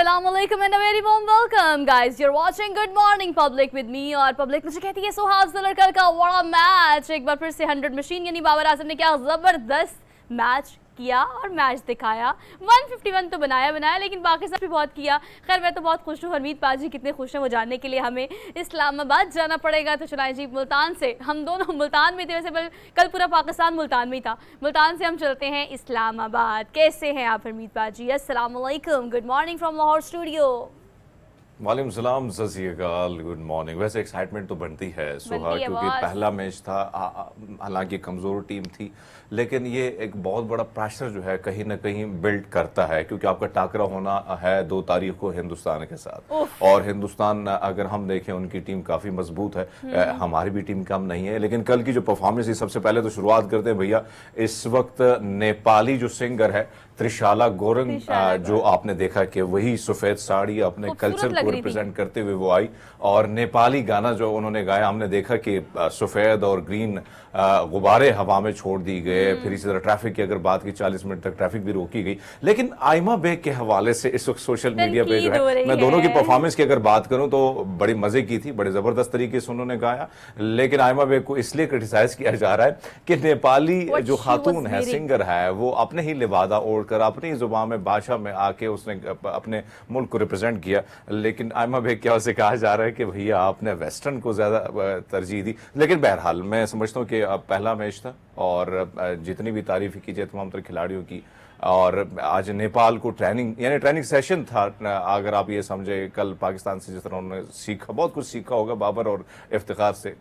Assalamualaikum and a very warm welcome, guys. You're watching Good Morning Public with me और public मुझे कहती है सुहास लड़कर का बड़ा मैच। एक बार फिर से 100 मशीन यानी बाबर आजम ने क्या जबरदस्त मैच किया और मैच दिखाया। 151 तो बनाया लेकिन पाकिस्तान भी बहुत किया। खैर मैं तो बहुत खुश हूँ, हरमीत पाजी कितने खुश हैं वो जानने के लिए हमें इस्लामाबाद जाना पड़ेगा। तो चलाएं जी, मुल्तान से हम दोनों मुल्तान में थे, वैसे कल पूरा पाकिस्तान मुल्तान में ही था। मुल्तान से हम चलते हैं इस्लामाबाद। कैसे हैं आप हरमीत पाजी? अस्सलाम वालेकुम, good morning from Lahore studio. वालेकुम सलाम, सत गुड मॉर्निंग। वैसे एक्साइटमेंट तो बनती है सुहा, क्योंकि पहला मैच था, हालांकि कमज़ोर टीम थी, लेकिन ये एक बहुत बड़ा प्रेशर जो है कहीं ना कहीं बिल्ड करता है, क्योंकि आपका टाकरा होना है 2 तारीख को हिंदुस्तान के साथ। और हिंदुस्तान अगर हम देखें उनकी टीम काफ़ी मजबूत है, हमारी भी टीम कम नहीं है। लेकिन कल की जो परफॉर्मेंस है, सबसे पहले तो शुरुआत करते हैं भैया, इस वक्त नेपाली जो सिंगर है त्रिशाला गोरंग, जो आपने देखा कि वही सफ़ेद साड़ी अपने कल्चर को रिप्रेजेंट करते हुए वो आई और नेपाली गाना जो उन्होंने गाया, हमने देखा कि सफ़ेद और ग्रीन गुब्बारे हवा में छोड़ दी गए। फिर इसी तरह ट्रैफिक की अगर बात की, 40 मिनट तक ट्रैफिक भी रोकी गई। लेकिन आयमा बेग के हवाले से इस वक्त सोशल मीडिया पे जो है, मैं दोनों की परफॉर्मेंस की अगर बात करूं तो बड़ी मजे की थी, बड़े जबरदस्त तरीके से उन्होंने गाया। लेकिन आयमा बेग को इसलिए क्रिटिसाइज किया जा रहा है कि नेपाली जो खातून है, सिंगर है, वो अपने ही लिबादा ओढ़कर अपनी जुबान में भाषा में आके उसने अपने मुल्क को रिप्रेजेंट किया। लेकिन आयमा बेग क्या उसे कहा जा रहा है कि भैया आपने वेस्टर्न को ज्यादा तरजीह दी। लेकिन बहरहाल मैं समझता हूँ कि पहला मैच था और जितनी भी तारीफ की जाए तमाम तरह खिलाड़ियों की, और आज नेपाल को ट्रेनिंग सेशन था। अगर आप ये समझे, कल पाकिस्तान से जिस तरह उन्होंने सीखा, बहुत कुछ सीखा होगा बाबर और इफ्तिखार से।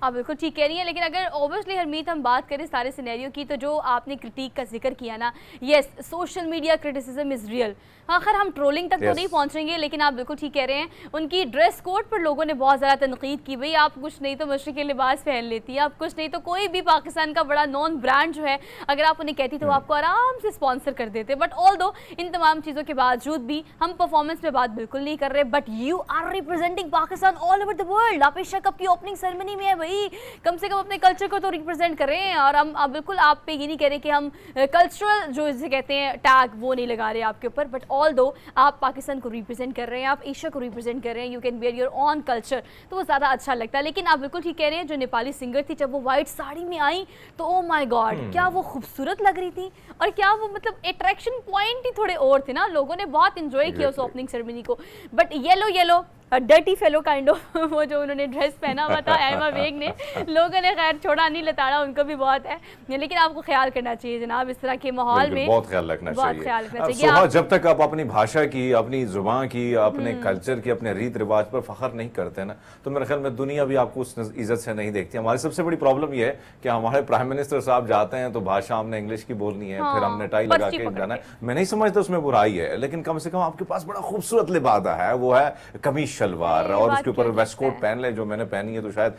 आप बिल्कुल ठीक कह रही हैं, लेकिन अगर ओबियसली हरमीत हम बात करें सारे सिनेरियो की, तो जो आपने क्रिटिक का जिक्र किया ना, yes, social media criticism is real. आखिर हम ट्रोलिंग तक तो नहीं पहुंचेंगे, लेकिन आप बिल्कुल ठीक कह रहे हैं। उनकी ड्रेस कोड पर लोगों ने बहुत ज़्यादा तनकीद की, भाई आप कुछ नहीं तो मशरक़ी लिबास पहन लेती है, आप कुछ नहीं तो कोई भी पाकिस्तान का बड़ा नॉन ब्रांड जो है अगर आप उन्हें कहती तो आपको आराम से स्पॉन्सर कर देते। बट ऑल दो इन तमाम चीज़ों के बावजूद भी हम परफॉर्मेंस पे बात बिल्कुल नहीं कर रहे। But you are representing Pakistan all over the world. आप एशिया कप की ओपनिंग सेरेमनी में है भाई, कम से कम अपने कल्चर को तो रिप्रेजेंट करें। और हम बिल्कुल आप पे ये नहीं कह रहे कि हम कल्चरल जो इसे कहते हैं टैग वो नहीं लगा रहे आपके ऊपर। बट ऑल दो आप पाकिस्तान को रिप्रेजेंट कर रहे हैं, आप एशिया को रिप्रेजेंट कर रहे हैं, you can wear your on culture, तो वो ज़्यादा अच्छा लगता है। लेकिन आप बिल्कुल ठीक कह रहे हैं, जो नेपाली सिंगर थी जब वो वाइट साड़ी में आई तो ओ माय गॉड, क्या वो खूबसूरत लग रही थी, और क्या वो मतलब अट्रैक्शन पॉइंट ही थोड़े और थे ना। लोगों ने बहुत इंजॉय किया उस ओपनिंग सेरेमनी को। But yellow dirty fellow kind of वो जो उन्होंने ड्रेस पहना हुआ था आयमा बेग ने, लोगों ने खैर छोड़ा नहीं, लताड़ा उनको भी बहुत है। लेकिन आपको ख्याल करना चाहिए जनाब, इस तरह के माहौल में बहुत ख्याल रखना चाहिए। जब तक आप अपनी भाषा की, अपनी जुबान की, अपने कल्चर की, अपने रीत रिवाज पर फख्र नहीं करते ना, तो मेरे ख्याल में दुनिया भी आपको उस इज्जत से नहीं देखती। हमारी सबसे बड़ी प्रॉब्लम ये है कि हमारे प्राइम मिनिस्टर साहब जाते हैं तो भाषा हमने इंग्लिश की बोलनी है, फिर हमने टाई लगा के जाना है। मैं नहीं समझता उसमें बुराई है, लेकिन कम से कम आपके पास बड़ा खूबसूरत लिबादा है, वो है कमीज शलवार, और उसके ऊपर वेस्ट कोट पहन ले, जो मैंने पहनी है तो शायद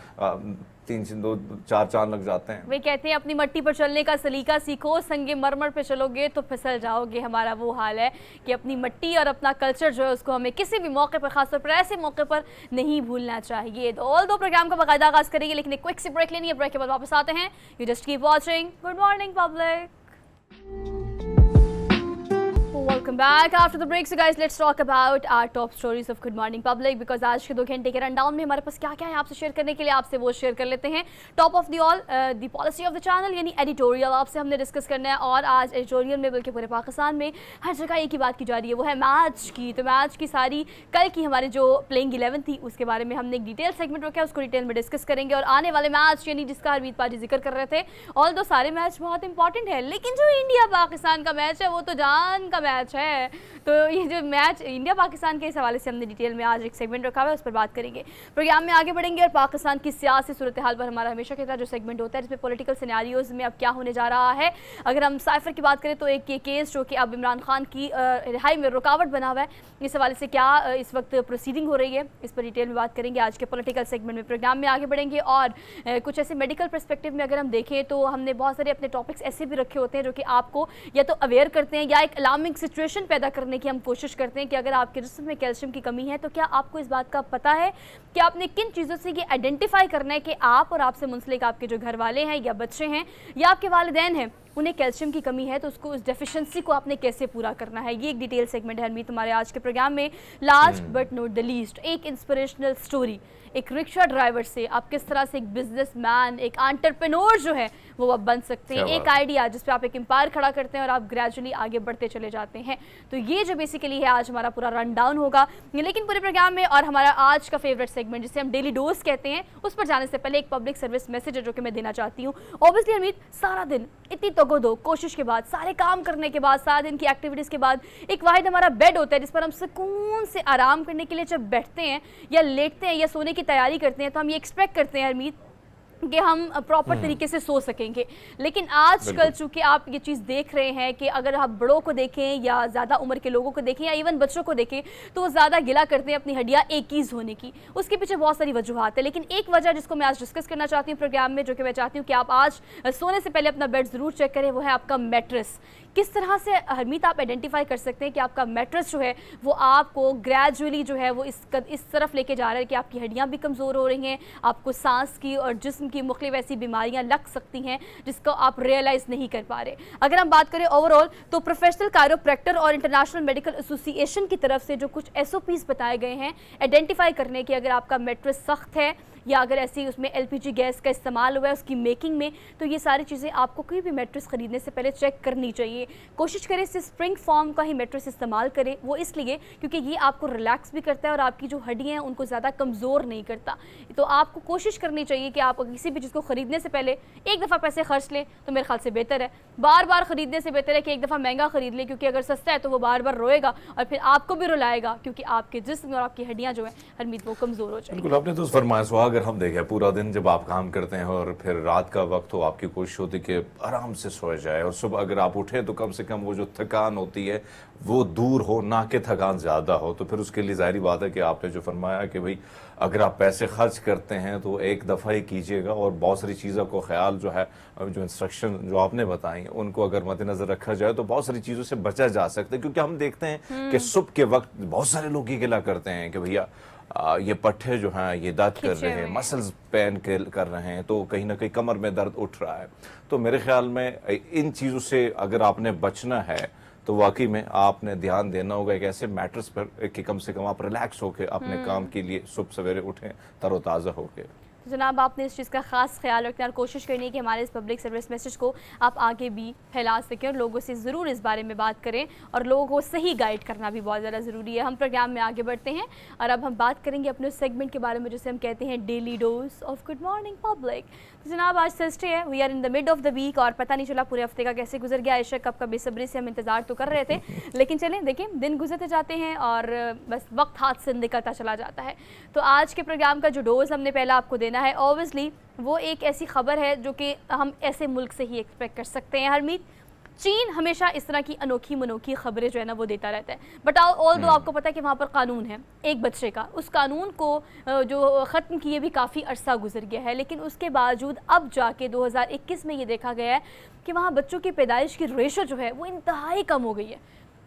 3-4 चांद लग जाते हैं। वे कहते हैं अपनी मट्टी पर चलने का सलीका सीखो, संगे मरमर पे चलोगे तो फिसल जाओगे। हमारा वो हाल है कि अपनी मट्टी और अपना कल्चर जो है उसको हमें किसी भी मौके पर, खासतौर पर ऐसे मौके पर नहीं भूलना चाहिए। तो ऑल दो प्रोग्राम का बाकायदा आगाज करेंगे, लेकिन एक क्विक सी ब्रेक लेनी है। ब्रेक के बाद वापस आते हैं। You just keep watching good morning public. Welcome back after the break. So guys, let's talk about our top stories of Good Morning Public, because आज के 2 घंटे के रनडाउन में हमारे पास क्या क्या है आपसे शेयर करने के लिए, आपसे वो शेयर कर लेते हैं। Top of the all the policy of the channel यानी एडिटोरियल आपसे हमने डिस्कस करना है। और आज एडिटोरियल में बल्कि पूरे पाकिस्तान में हर जगह एक ही बात की जा रही है, वो है मैच की। तो मैच की सारी कल की हमारी जो प्लेइंग 11 थी उसके बारे में हमने एक डिटेल सेगमेंट रखा है, उसको डिटेल में डिस्कस करेंगे। और आने वाले मैच यानी जिसका हरमीत पाजी जिक्र कर रहे थे, ऑल दो सारे मैच बहुत इंपॉर्टेंट है, लेकिन जो इंडिया पाकिस्तान का मैच है वो तो जान का मैच है। तो ये जो मैच इंडिया पाकिस्तान के इस हवाले से हमने डिटेल में आज एक सेगमेंट रखा हुआ है, उस पर बात करेंगे। प्रोग्राम में आगे बढ़ेंगे और पाकिस्तान की सियासी सूरत हाल पर हमारा हमेशा के साथ जो सेगमेंट होता है, जिसमें पॉलिटिकल सिनेरियोज में अब क्या होने जा रहा है। अगर हम साइफर की बात करें तो एक ये केस जो कि अब इमरान खान की रिहाई में रुकावट बना हुआ है, इस हवाले से क्या इस वक्त प्रोसीडिंग हो रही है, इस पर डिटेल में बात करेंगे आज के पॉलिटिकल सेगमेंट में। प्रोग्राम में आगे बढ़ेंगे और कुछ ऐसे मेडिकल परस्पेक्टिव में अगर हम देखें तो हमने बहुत सारे अपने टॉपिक्स ऐसे भी रखे होते हैं जो कि आपको या तो अवेयर करते हैं या एक अलार्मिंग सिचुएशन पैदा करने की हम कोशिश करते हैं कि अगर आपके जिस्म में कैल्शियम की कमी है तो क्या आपको इस बात का पता है कि आपने किन चीज़ों से ये आइडेंटिफाई करना है कि आप और आपसे मुंसलिक आपके जो घर वाले हैं या बच्चे हैं या आपके वालिदैन हैं उन्हें कैल्शियम की कमी है तो उसको उस डेफिशिएंसी को आपने कैसे पूरा करना है, ये एक डिटेल सेगमेंट है हरमीत हमारे आज के प्रोग्राम में। Last but not the least, एक इंस्पिरेशनल स्टोरी, एक रिक्शा ड्राइवर से आप किस तरह से एक बिजनेसमैन, एक एंटरप्रेन्योर जो है वो आप बन सकते हैं, एक आइडिया जिस पे आप एक एम्पायर खड़ा करते हैं और आप ग्रेजुअली आगे बढ़ते चले जाते हैं। तो ये जो बेसिकली है आज हमारा पूरा रन डाउन होगा, लेकिन पूरे प्रोग्राम में और हमारा आज का फेवरेट सेगमेंट जिसे हम डेली डोज कहते हैं, उस पर जाने से पहले एक पब्लिक सर्विस मैसेज है जो कि मैं देना चाहती हूँ। ऑब्वियसली हमीद, सारा दिन इतनी तगोदो कोशिश के बाद, सारे काम करने के बाद, सारा दिन की एक्टिविटीज़ के बाद एक वाहिद हमारा बेड होता है जिस पर हम सुकून से आराम करने के लिए जब बैठते हैं या लेटते हैं या सोने की तैयारी करते हैं तो हम ये एक्सपेक्ट करते हैं हरमीत कि हम प्रॉपर तरीके से सो सकेंगे। लेकिन आजकल चूंकि आप ये चीज़ देख रहे हैं कि अगर आप बड़ों को देखें या ज़्यादा उम्र के लोगों को देखें या इवन बच्चों को देखें तो वो ज़्यादा गिला करते हैं अपनी हड्डियाँ एकीज़ होने की। उसके पीछे बहुत सारी वजूहत है, लेकिन एक वजह जिसको मैं आज डिस्कस करना चाहती हूँ प्रोग्राम में, जो कि मैं चाहती हूँ कि आप आज सोने से पहले अपना बेड ज़रूर चेक करें, वो है आपका मैट्रेस। किस तरह से हरमीत आप आइडेंटिफाई कर सकते हैं कि आपका मैट्रेस जो है वो आपको ग्रेजुअली जो है वो इस तरफ लेके जा रहा है कि आपकी हड्डियाँ भी कमज़ोर हो रही हैं, आपको सांस की और जिस्म की मुख्तलिफ ऐसी बीमारियाँ लग सकती हैं जिसको आप रियलाइज़ नहीं कर पा रहे। अगर हम बात करें ओवरऑल तो प्रोफेशनल कायरोप्रैक्टर और इंटरनेशनल मेडिकल एसोसिएशन की तरफ से जो कुछ SOPs बताए गए हैं आइडेंटिफाई करने की, अगर आपका मैट्रेस सख्त है या अगर ऐसी उसमें LPG गैस का इस्तेमाल हुआ है उसकी मेकिंग में, तो ये सारी चीज़ें आपको कोई भी मैट्रेस ख़रीदने से पहले चेक करनी चाहिए। कोशिश करें इससे स्प्रिंग फॉर्म का ही मैट्रेस इस्तेमाल करें, वो इसलिए क्योंकि ये आपको रिलैक्स भी करता है और आपकी जो हड्डियाँ हैं उनको ज़्यादा कमज़ोर नहीं करता। तो आपको कोशिश करनी चाहिए कि आप किसी भी चीज़ को ख़रीदने से पहले एक दफ़ा पैसे खर्च लें तो मेरे ख्याल से बेहतर है। बार बार ख़रीदने से बेहतर है कि एक दफ़ा महंगा ख़रीद लें, क्योंकि अगर सस्ता है तो वो बार बार रोएगा और फिर आपको भी रुलाएगा, क्योंकि आपके जिस्म और आपकी हड्डियाँ जो हैं हरमीत वो कमज़ोर हो जाएंगी। बिल्कुल, आपने तो फरमाया। सो अगर हम देखें पूरा दिन जब आप काम करते हैं और फिर रात का वक्त हो, आपकी कोशिश होती है कि आराम से सो जाए और सुबह अगर आप उठें तो कम से कम वो जो थकान होती है वो दूर हो, ना कि थकान ज़्यादा हो। तो फिर उसके लिए ज़ाहिर बात है कि आपने जो फरमाया कि भाई अगर आप पैसे खर्च करते हैं तो एक दफ़ा ही कीजिएगा और बहुत सारी चीज़ों को ख्याल जो है, जो इंस्ट्रक्शन जो आपने बताई उनको अगर मद्देनज़र रखा जाए तो बहुत सारी चीज़ों से बचा जा सकता है। क्योंकि हम देखते हैं कि सुबह के वक्त बहुत सारे लोग ये गिला करते हैं कि भैया ये पट्टे जो हैं ये दर्द कर रहे हैं, मसल्स पेन कर रहे हैं, तो कहीं ना कहीं कमर में दर्द उठ रहा है। तो मेरे ख्याल में इन चीज़ों से अगर आपने बचना है तो वाकई में आपने ध्यान देना होगा एक ऐसे मैट्रेस पर कि कम से कम आप रिलैक्स होकर अपने काम के लिए सुबह सवेरे उठें तरोताज़ा होकर। जनाब आपने इस चीज़ का ख़ास ख्याल रखना और कोशिश करनी है कि हमारे इस पब्लिक सर्विस मैसेज को आप आगे भी फैला सकें और लोगों से ज़रूर इस बारे में बात करें और लोगों को सही गाइड करना भी बहुत ज़्यादा ज़रूरी है। हम प्रोग्राम में आगे बढ़ते हैं और अब हम बात करेंगे अपने सेगमेंट के बारे में जिसे हम कहते हैं daily dose of good morning public. तो जनाब आज थर्सडे है, we are in the mid of the week और पता नहीं चला पूरे हफ्ते का कैसे गुजर गया। आयशा कब का बेसब्री से हम इंतज़ार तो कर रहे थे, लेकिन चलें देखें दिन गुजरते जाते हैं और बस वक्त हाथ से निकलता चला जाता है। तो आज के प्रोग्राम का जो डोज हमने पहला आपको देना है ऑब्वियसली वो एक ऐसी खबर है जो कि हम ऐसे मुल्क से ही एक्सपेक्ट कर सकते हैं। हरमीत, चीन हमेशा इस तरह की अनोखी मनोखी खबरें जो है ना वो देता रहता है, बट ऑल दो आपको पता है कि वहाँ पर कानून है एक बच्चे का, उस कानून को जो ख़त्म किए भी काफ़ी अरसा गुजर गया है, लेकिन उसके बावजूद अब जाके 2021 में ये देखा गया है कि वहाँ बच्चों की पैदाइश की रेशो जो है वो इंतहाई कम हो गई है।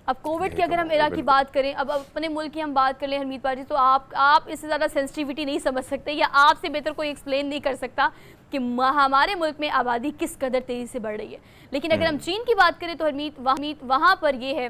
अब कोविड की अगर हम एरा की बात करें, अब अपने मुल्क की हम बात कर लें हरमीत बाजी, तो आप इससे ज़्यादा सेंसिटिविटी नहीं समझ सकते या आपसे बेहतर कोई एक्सप्लेन नहीं कर सकता कि हमारे मुल्क में आबादी किस कदर तेज़ी से बढ़ रही है। लेकिन अगर हम चीन की बात करें तो हरमीत वहाँ पर ये है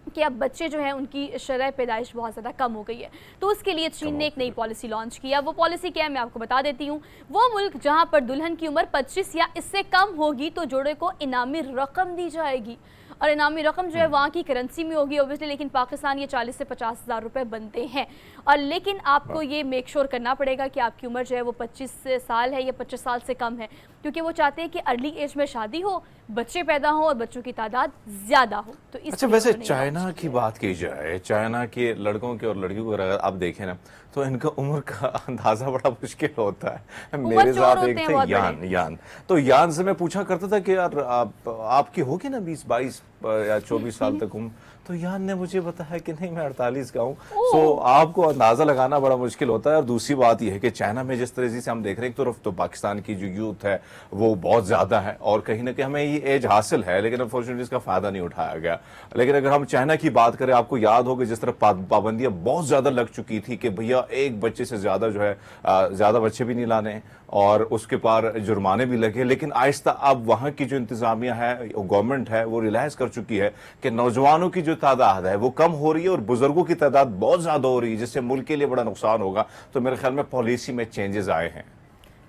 कि अब बच्चे जो हैं उनकी शरह पैदाइश बहुत ज़्यादा कम हो गई है। तो उसके लिए चीन ने एक नई पॉलिसी लॉन्च किया। वो पॉलिसी क्या है मैं आपको बता देती हूँ। वो मुल्क जहाँ पर दुल्हन की उम्र 25 या इससे कम होगी तो जोड़े को इनामी रकम दी जाएगी और इनामी रकम जो है वहाँ की करेंसी में होगी ओबियसली, लेकिन पाकिस्तान ये 40 से 50 हज़ार रुपये बनते हैं। और लेकिन आपको ये मेक श्योर करना पड़ेगा कि आपकी उम्र जो है वो 25 साल है या 25 साल से कम है, क्योंकि वो चाहते हैं कि अर्ली एज में शादी हो, बच्चे पैदा हो और बच्चों की तादाद ज़्यादा हो। तो अच्छा, वैसे चाइना की बात की जाए, चाइना के लड़कों के और लड़कियों को अगर आप देखें ना तो इनका उम्र का अंदाज़ा बड़ा मुश्किल होता है। मेरे साथ एक थे यान, तो यान से मैं पूछा करता था कि यार आपकी होगी ना 20-22 या 24 साल तक हूँ। तो यान ने मुझे बताया कि नहीं, मैं 48 का हूँ। सो आपको अंदाजा लगाना बड़ा मुश्किल होता है। और दूसरी बात यह है कि चाइना में जिस तरह से हम देख रहे हैं, एक तरफ तो पाकिस्तान की जो यूथ है वो बहुत ज्यादा है और कहीं ना कहीं हमें ये एज हासिल है, लेकिन अनफॉर्चुनेटली इसका फायदा नहीं उठाया गया। लेकिन अगर हम चाइना की बात करें, आपको याद होगा जिस तरह पाबंदियां बहुत ज्यादा लग चुकी थी कि भैया एक बच्चे से ज्यादा जो है ज्यादा बच्चे भी नहीं लाने और उसके पार जुर्माने भी लगे। लेकिन आहिस्ता अब वहां की जो इंतजामिया है, गवर्नमेंट है, वो रियलाइज कर चुकी है कि नौजवानों की जो तादाद है वो कम हो रही है और बुजुर्गों की तादाद बहुत ज्यादा हो रही है, जिससे मुल्क के लिए बड़ा नुकसान होगा। तो मेरे ख्याल में पॉलिसी में चेंजेस आए हैं।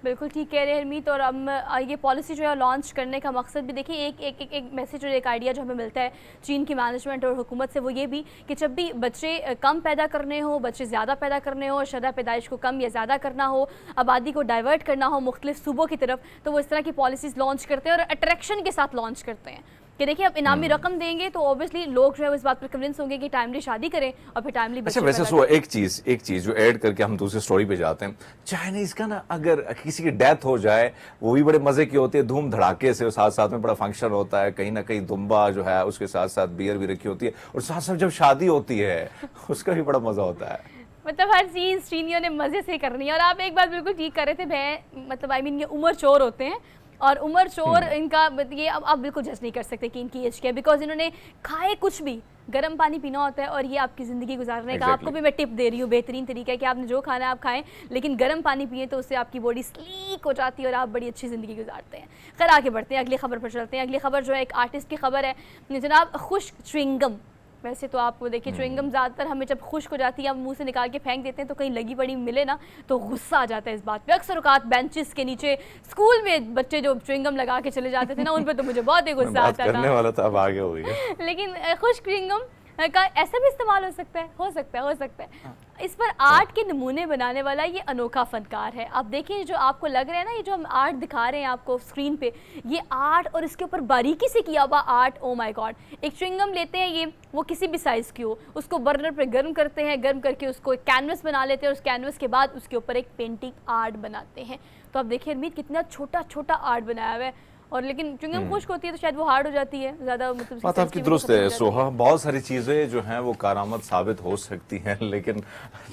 बिल्कुल ठीक कह रहे हैं हरमीत। और अब ये पॉलिसी जो है लॉन्च करने का मकसद भी देखिए, एक मैसेज और एक आइडिया जो हमें मिलता है चीन की मैनेजमेंट और हुकूमत से, वो ये भी कि जब भी बच्चे कम पैदा करने हो, बच्चे ज़्यादा पैदा करने हो, शरह पैदाइश को कम या ज़्यादा करना हो, आबादी को डाइवर्ट करना हो मुख्तलिफ सूबों की तरफ, तो वो इस तरह की पॉलिसीज़ लॉन्च करते हैं और अट्रैक्शन के साथ लॉन्च करते हैं कि देखिए अब इनामी रकम देंगे तो ऑब्वियसली लोग जो है इस बात पर कन्विंस होंगे कि टाइमली शादी करें और फिर टाइमली बच्चे अच्छा, वैसे सो एक चीज जो ऐड करके हम दूसरी स्टोरी पे जाते हैं, चाइनीज का ना, अगर किसी की डेथ हो जाए वो भी बड़े मजे की होती है, धूम धड़ाके से, और साथ साथ में बड़ा फंक्शन होता है, कहीं ना कहीं दुम्बा जो है उसके साथ साथ बियर भी रखी होती है, और साथ साथ जब शादी होती है उसका भी बड़ा मजा होता है। मतलब हर चीज़ चीनियों ने मज़े से करनी है। और आप एक बात बिल्कुल ठीक कर रहे थे, भय मतलब आई मीन ये उमर चोर होते हैं और उमर चोर इनका ये अब आप बिल्कुल जज नहीं कर सकते कि इनकी एज क्या है, बिकॉज इन्होंने खाए कुछ भी, गर्म पानी पीना होता है और ये आपकी ज़िंदगी गुजारने का आपको भी मैं टिप दे रही हूँ, बेहतरीन तरीका है कि आपने जो खाना है आप खाएं, लेकिन गर्म पानी पिए तो उससे आपकी बॉडी स्लीक हो जाती है और आप बड़ी अच्छी ज़िंदगी गुजारते हैं। खैर आगे बढ़ते हैं, अगली खबर पर चलते हैं। अगली खबर जो है एक आर्टिस्ट की खबर है जनाब, खुश्क च्युइंगम। वैसे तो आपको देखिए च्युइंगम ज़्यादातर हमें जब खुश्क हो जाती है हम मुंह से निकाल के फेंक देते हैं, तो कहीं लगी बड़ी मिले ना तो गुस्सा आ जाता है इस बात पे। अक्सर औकात बेंचेस के नीचे स्कूल में बच्चे जो च्युइंगम लगा के चले जाते थे ना, उन पे तो मुझे बहुत ही गुस्सा आता था। करने वाला था, अब आगे हो गया। लेकिन खुश्क च्युइंगम का ऐसा भी इस्तेमाल हो सकता है, हो सकता है। इस पर आर्ट के नमूने बनाने वाला ये अनोखा फनकार है। आप देखिए जो आपको लग रहा है ना, ये जो हम आर्ट दिखा रहे हैं आपको स्क्रीन पे, ये आर्ट और इसके ऊपर बारीकी से किया हुआ आर्ट, ओ माय गॉड। एक च्युइंगम लेते हैं, ये वो किसी भी साइज़ की हो, उसको बर्नर पे गर्म करते हैं, गर्म करके उसको एक कैनवस बना लेते हैं और उस कैनवस के बाद उसके ऊपर एक पेंटिंग आर्ट बनाते हैं। तो आप देखिए हरमीत कितना छोटा छोटा आर्ट बनाया हुआ है। और लेकिन च्युइंगम खुश्क होती है तो शायद वो हार्ड हो जाती है ज़्यादा, मतलब बात आपकी दुरुस्त है सोहा। बहुत सारी चीज़ें जो हैं वो कारामत साबित हो सकती हैं, लेकिन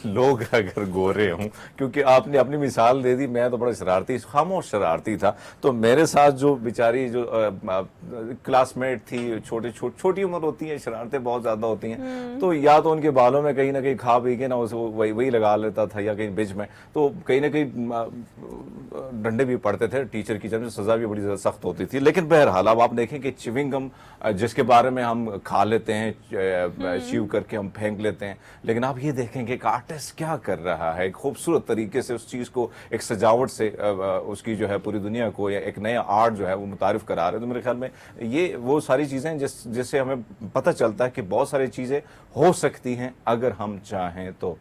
लोग अगर गोरे हों, क्योंकि आपने अपनी मिसाल दे दी, मैं तो बड़ा शरारती, खामोश शरारती था, तो मेरे साथ जो बेचारी जो क्लासमेट थी, छोटी उम्र होती है, शरारतें बहुत ज़्यादा होती हैं, तो या तो उनके बालों में कहीं ना कहीं खा पी के ना उसे वही लगा लेता था, या कहीं बीच में तो कहीं ना कहीं डंडे भी पड़ते थे टीचर की तरफ से, सज़ा भी बड़ी ज़्यादा सख्त होती थी। लेकिन बहरहाल अब आप देखें कि च्युइंगम जिसके बारे में हम खा लेते हैं, च्यू करके हम फेंक लेते हैं, लेकिन आप ये देखेंगे कि आर्टिस्ट क्या कर रहा है, एक खूबसूरत तरीके से उस चीज़ को एक सजावट से उसकी जो है पूरी दुनिया को या एक नया आर्ट जो है वो मुतारिफ करा रहे हैं। तो मेरे ख्याल में ये वो सारी चीज़ें जिससे हमें पता चलता है कि बहुत सारी चीज़ें हो सकती हैं अगर हम चाहें तो।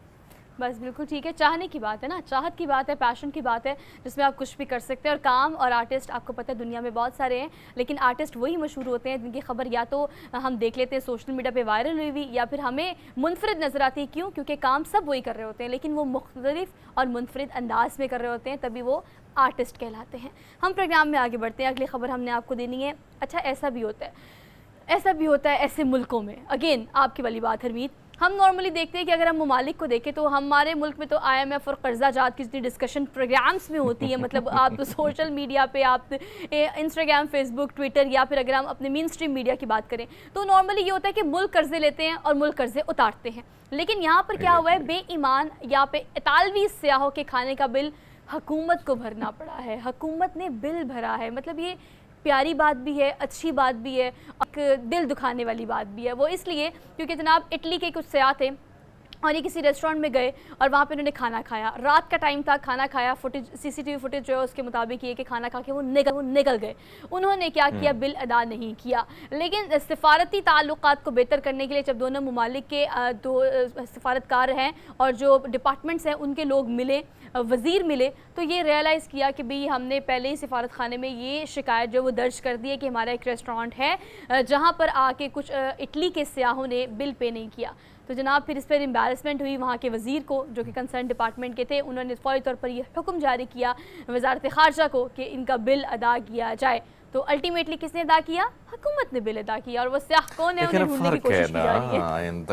बस बिल्कुल ठीक है, चाहने की बात है ना, चाहत की बात है, पैशन की बात है, जिसमें आप कुछ भी कर सकते हैं। और काम और आर्टिस्ट आपको पता है दुनिया में बहुत सारे हैं, लेकिन आर्टिस्ट वही मशहूर होते हैं जिनकी खबर या तो हम देख लेते हैं सोशल मीडिया पे वायरल हुई हुई, या फिर हमें मुनफरिद नज़र आती है। क्यों? क्योंकि काम सब वही कर रहे होते हैं, लेकिन वो मुख्तलिफ और मुनफरिद अंदाज में कर रहे होते हैं, तभी वो आर्टिस्ट कहलाते हैं। हम प्रोग्राम में आगे बढ़ते हैं। अगली खबर हमने आपको देनी है। अच्छा, ऐसा भी होता है ऐसे मुल्कों में, अगेन आपकी वाली बात हरमीत, हम नॉर्मली देखते हैं कि अगर हम ममालिक को देखें तो हमारे मुल्क में तो IMF और कर्जा जात की जितनी डिस्कशन प्रोग्राम्स में होती है, मतलब आप तो सोशल मीडिया पे, आप इंस्टाग्राम, फेसबुक, ट्विटर, या फिर अगर हम अपने मेन स्ट्रीम मीडिया की बात करें तो नॉर्मली ये होता है कि मुल्क कर्जे लेते हैं और मुल्क कर्जे उतारते हैं। लेकिन यहाँ पर क्या हुआ है, बेईमान या पे इतालवी सयाहों के खाने का बिल हुकूमत को भरना पड़ा है। हुकूमत ने बिल भरा है, मतलब ये प्यारी बात भी है, अच्छी बात भी है, और दिल दुखाने वाली बात भी है। वो इसलिए क्योंकि जनाब इटली के कुछ सयाह थे और ये किसी रेस्टोरेंट में गए और वहाँ पे उन्होंने खाना खाया, रात का टाइम था, खाना खाया, फुटेज CCTV फुटेज जो है उसके मुताबिक ये कि खाना खा के वो निकल गए। उन्होंने क्या किया, बिल अदा नहीं किया। लेकिन सिफारती ताल्लुकात को बेहतर करने के लिए जब दोनों ममालिक के दो सिफारतकार हैं और जो डिपार्टमेंट्स हैं उनके लोग मिले, वज़ीर मिले, तो ये रियलाइज़ किया कि भाई हमने पहले ही सिफारत खाने में ये शिकायत जो वो दर्ज कर दी है कि हमारा एक रेस्टोरेंट है जहाँ पर आके कुछ इटली के सयाहों ने बिल पे नहीं किया। तो जनाब फिर इस पर एम्बेरसमेंट हुई वहाँ के वज़ीर को, जो कि कंसर्न डिपार्टमेंट के थे। उन्होंने फ़ौरी तौर पर यह हुक्म जारी किया वज़ारत ख़ारजा को कि इनका बिल अदा किया जाए। तो अल्टीमेटली किसने अदा किया? हुकूमत ने बिल अदा किया और वो स्याह कौन है उन्हें ढूंढने की कोशिश की जा रही है। इन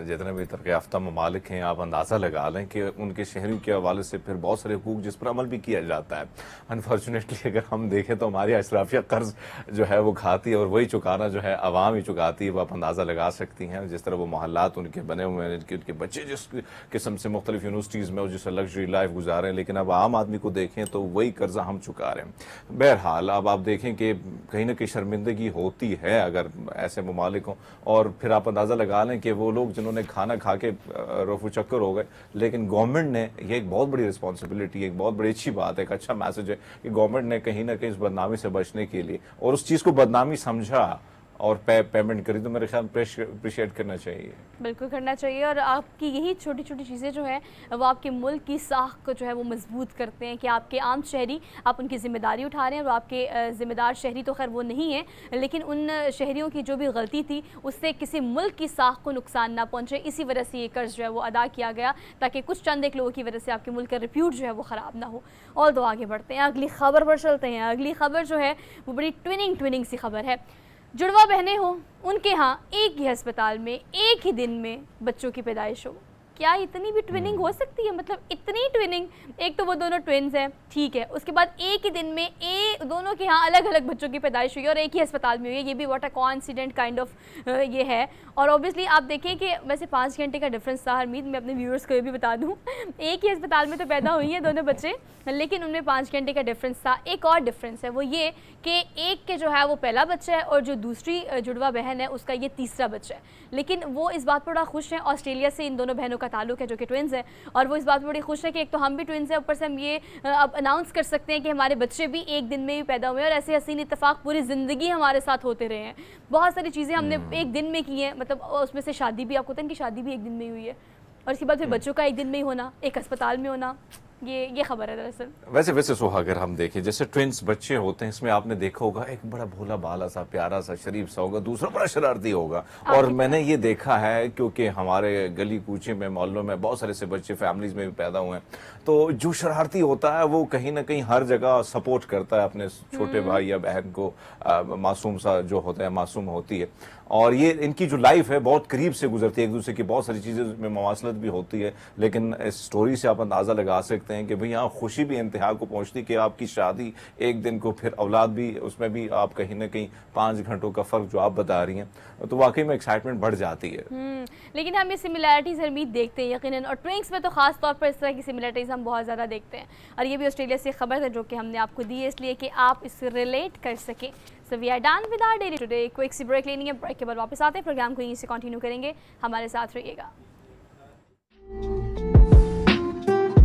जितने भी तरक्की याफ्ता ममालिक हैं, आप अंदाज़ा लगा लें कि उनके शहरियों के हवाले से फिर बहुत सारे हुकूक जिस पर अमल भी किया जाता है। अनफॉर्चुनेटली अगर हम देखें तो हमारी अशराफिया कर्ज जो है वो खाती है और वही चुकाना जो है आवाम ही चुकाती है। वो आप अंदाज़ा लगा सकती हैं जिस तरह वो मोहल्लात उनके बने हुए हैं, उनके बच्चे जिस किस्म से मुख्तलिफ यूनिवर्सिटीज़ में और जिस लग्जरी लाइफ गुजारे हैं, लेकिन अब आम आदमी को देखें तो वही कर्जा हम चुका रहे हैं। बहरहाल अब आप देखें कि कहीं ना कहीं शर्मिंदगी होती है अगर ऐसे ममालिक हों, और फिर आप अंदाज़ा लगा लें कि वो लोग जिन्होंने खाना खा के रफू चक्कर हो गए, लेकिन गवर्नमेंट ने, ये एक बहुत बड़ी रिस्पॉन्सिबिलिटी, एक बहुत बड़ी अच्छी बात है, एक अच्छा मैसेज है कि गवर्नमेंट ने कहीं ना कहीं इस बदनामी से बचने के लिए और उस चीज़ को बदनामी समझा और पेमेंट करी, तो मेरे ख्याल अप्रिशिएट करना चाहिए। बिल्कुल करना चाहिए। और आपकी यही छोटी छोटी चीज़ें जो हैं वो आपके मुल्क की साख को जो है वो मजबूत करते हैं कि आपके आम शहरी, आप उनकी ज़िम्मेदारी उठा रहे हैं। और आपके ज़िम्मेदार शहरी तो खैर वो नहीं है, लेकिन उन शहरियों की जो भी गलती थी उससे किसी मुल्क की साख को नुकसान ना पहुँचे, इसी वजह से ये कर्ज जो है वो अदा किया गया ताकि कुछ चंद एक लोगों की वजह से आपके मुल्क का रिप्यूट जो है वो ख़राब ना हो। और तो आगे बढ़ते हैं, अगली खबर पर चलते हैं। अगली खबर जो है वो बड़ी ट्विनिंग सी खबर है। जुड़वा बहनें हों, उनके यहाँ एक ही अस्पताल में एक ही दिन में बच्चों की पैदाइश हो। क्या इतनी भी ट्विनिंग हो सकती है? मतलब इतनी ट्विनिंग, एक तो वो दोनों ट्विन्स हैं, ठीक है, उसके बाद एक ही दिन में दोनों के यहाँ अलग अलग बच्चों की पैदाइश हुई और एक ही अस्पताल में हुई है। ये भी what a coincident kind of ये है। और ऑब्वियसली आप देखें कि वैसे 5 घंटे का डिफरेंस था। हरमीत, मैं अपने व्यूअर्स को ये भी बता दूँ, एक ही अस्पताल में तो पैदा हुई हैं दोनों बच्चे, लेकिन उनमें 5 घंटे का डिफरेंस था। एक और डिफरेंस है वो ये कि एक के जो है वो पहला बच्चा है और जो दूसरी जुड़वा बहन है उसका ये तीसरा बच्चा है। लेकिन वो इस बात पर बड़ा खुश हैं, ऑस्ट्रेलिया से इन दोनों बहनों का ताल्लुक है जो कि ट्विन्स हैं, और वो इस बात पर बड़ी खुश है कि एक तो हम भी ट्विन्स हैं, ऊपर से हम ये अब अनाउंस कर सकते हैं कि हमारे बच्चे भी एक दिन में ही पैदा हुए हैं। और ऐसे हसीन इत्तेफाक पूरी ज़िंदगी हमारे साथ होते रहे हैं। बहुत सारी चीज़ें हमने एक दिन में की हैं, मतलब उसमें से शादी भी, आपको पता है कि शादी भी एक दिन में ही हुई है, और इसके बाद फिर बच्चों का एक दिन में ही होना, एक अस्पताल में होना, ये खबर है दरअसल। वैसे सोहा अगर हम देखें, जैसे ट्विन्स बच्चे होते हैं, इसमें आपने देखा होगा एक बड़ा भोला भाला सा प्यारा सा शरीफ सा होगा, दूसरा बड़ा शरारती होगा। और मैंने ये देखा है क्योंकि हमारे गली कूचे में, मोहल्लों में बहुत सारे से बच्चे फैमिलीज में भी पैदा हुए हैं, तो जो शरारती होता है वो कहीं ना कहीं हर जगह सपोर्ट करता है अपने छोटे भाई या बहन को। मासूम सा जो होता है, मासूम होती है, और ये इनकी जो लाइफ है बहुत करीब से गुजरती है, एक दूसरे की बहुत सारी चीज़ें में मवासलत भी होती है। लेकिन इस स्टोरी से आप अंदाज़ा लगा सकते हैं कि भाई यहाँ खुशी भी इंतहा को पहुँचती कि आपकी शादी एक दिन को, फिर औलाद भी, उसमें भी आप कहीं ना कहीं 5 घंटों का फ़र्क जो आप बता रही हैं, तो वाकई में एक्साइटमेंट बढ़ जाती है। लेकिन हम ये सिमिलैरिटीज़ हरमीत देखते हैं यकीनन, और ट्विंक्स में तो खास तौर पर इस तरह की सिमिलैरिटीज़ हम बहुत ज़्यादा देखते हैं। और ये भी ऑस्ट्रेलिया से खबर है जो कि हमने आपको दी है इसलिए कि आप इससे रिलेट कर सकें। So we are done with our daily today. Quick C break लेनी है, ब्रेक के बाद वापस आते हैं, प्रोग्राम को यहीं से कंटिन्यू करेंगे, हमारे साथ रहिएगा।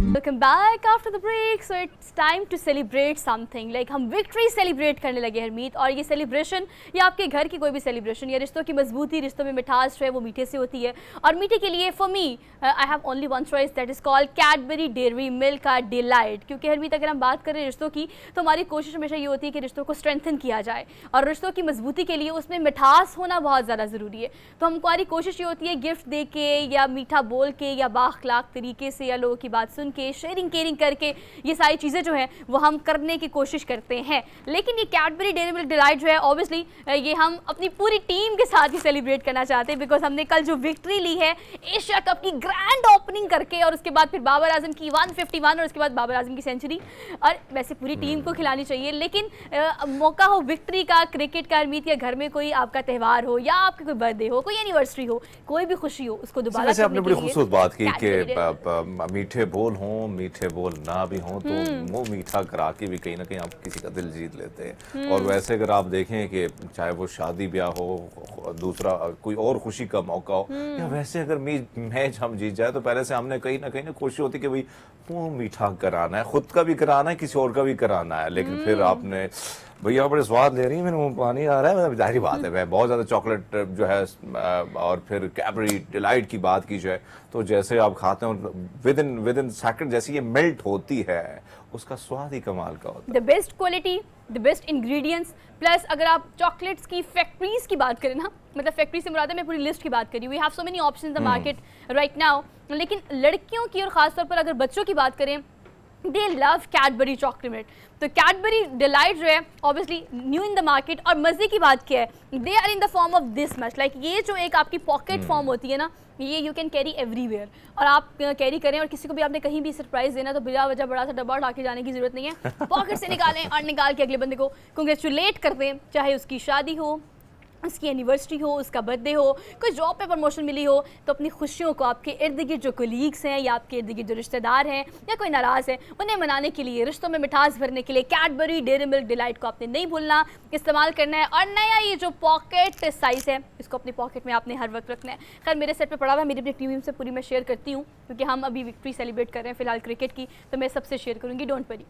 Welcome back after the break. So it's time to celebrate something. Like हम victory celebrate करने लगे हरमीत, और ये सेलिब्रेशन या आपके घर की कोई भी सेलिब्रेशन या रिश्तों की मजबूती, रिश्तों में मिठास जो है वो मीठे से होती है। और मीठे के लिए for me I have only one choice, that is called Cadbury dairy milk का डिलाइट। क्योंकि हरमीत अगर हम बात करें रिश्तों की तो हमारी कोशिश हमेशा ये होती है कि रिश्तों को स्ट्रेंथन किया जाए, और रिश्तों की मजबूती के लिए उसमें मिठास होना बहुत ज़्यादा ज़रूरी है। तो हमारी कोशिश ये होती है गिफ्ट दे के या मीठा बोल के या बाअखलाक तरीके से या लोगों की बात सुन के, शेयरिंग केयरिंग करके, ये सारी चीज़ें जो हैं वो हम करने की कोशिश करते हैं। लेकिन ये कैडबरी डेयरी मिल्क डिलाइट जो है ऑब्वियसली ये हम अपनी पूरी टीम के साथ ही सेलिब्रेट करना चाहते हैं, बिकॉज हमने कल जो विक्ट्री ली है एशिया कप की ग्रैंड ओपनिंग करके, और उसके बाद फिर बाबर आजम की 151 और उसके बाद बाबर आजम की सेंचुरी, और वैसे पूरी टीम को खिलानी चाहिए। लेकिन मौका हो विक्ट्री का, क्रिकेट का, हरमीत, या घर में कोई आपका त्यौहार हो या आपका कोई बर्थडे हो, कोई एनिवर्सरी हो, कोई भी खुशी हो, उसको दोबारा करने आपने बड़ी खूबसूरत बात की कि मीठे बोल हों, मीठे बोल ना भी हों, तो मुंह मीठा करा के भी कहीं ना कहीं आप किसी का दिल जीत लेते हैं। और वैसे अगर आप देखें कि चाहे वो शादी ब्याह हो, दूसरा कोई और खुशी का मौका हो, या वैसे अगर मैच हम जीत जाए तो पहले से हमने कहीं ना कोशिश होती कि भाई मुंह मीठा कराना है, खुद का भी कराना है, किसी और का भी कराना है। लेकिन फिर आपने, भैया बड़े स्वाद ले रही है, मेरे मुंह पानी आ रहा है, जाहिर बात है मैं बहुत ज़्यादा चॉकलेट जो है, और फिर कैडबरी डिलाइट की बात की जाए तो जैसे आप खाते हैं विद इन सेकंड जैसे ये मेल्ट होती है, उसका स्वाद ही कमाल का होता है। The best quality, the best ingredients, plus अगर आप चॉकलेट्स की फैक्ट्रीज की बात करें ना, मतलब फैक्ट्री से मुराद है, मैं पूरी लिस्ट की बात करी, we have so many options in the market right now. लेकिन लड़कियों की और ख़ासतौर पर अगर बच्चों की बात करें दे लव कैडबरी चॉकलेट। तो कैडबरी डिलाइट जो है obviously new in the market, और मजे की बात क्या है, they are in the form of this much, like ये जो एक आपकी पॉकेट फॉर्म होती है ना, ये यू कैन कैरी एवरीवेयर, और आप कैरी करें, और किसी को भी आपने कहीं भी सरप्राइज देना तो बिला वजह बड़ा सा डब्बा उठा के जाने की जरूरत नहीं है, पॉकेट से निकालें और निकाल के अगले बंदे को कंग्रेचुलेट कर दें, चाहे उसकी शादी हो, उसकी एनिवर्सरी हो, उसका बर्थडे हो, कोई जॉब पे प्रमोशन मिली हो, तो अपनी खुशियों को आपके इर्द गिर्द जो कोलीग्स हैं या आपके इर्द गिर्द जो रिश्तेदार हैं या कोई नाराज़ है, उन्हें मनाने के लिए, रिश्तों में मिठास भरने के लिए कैडबरी डेयरी मिल्क डिलाइट को आपने नहीं भूलना, इस्तेमाल करना है। और नया ये जो पॉकेट साइज़ है, इसको अपनी पॉकेट में आपने हर वक्त रखना है। खैर मेरे सेट पे पड़ा हुआ है, मेरी अपनी टीम से पूरी मैं शेयर करती हूँ, क्योंकि हम अभी विक्ट्री सेलिब्रेट कर रहे हैं फिलहाल क्रिकेट की, तो मैं सबसे शेयर करूँगी, डोंट वरी।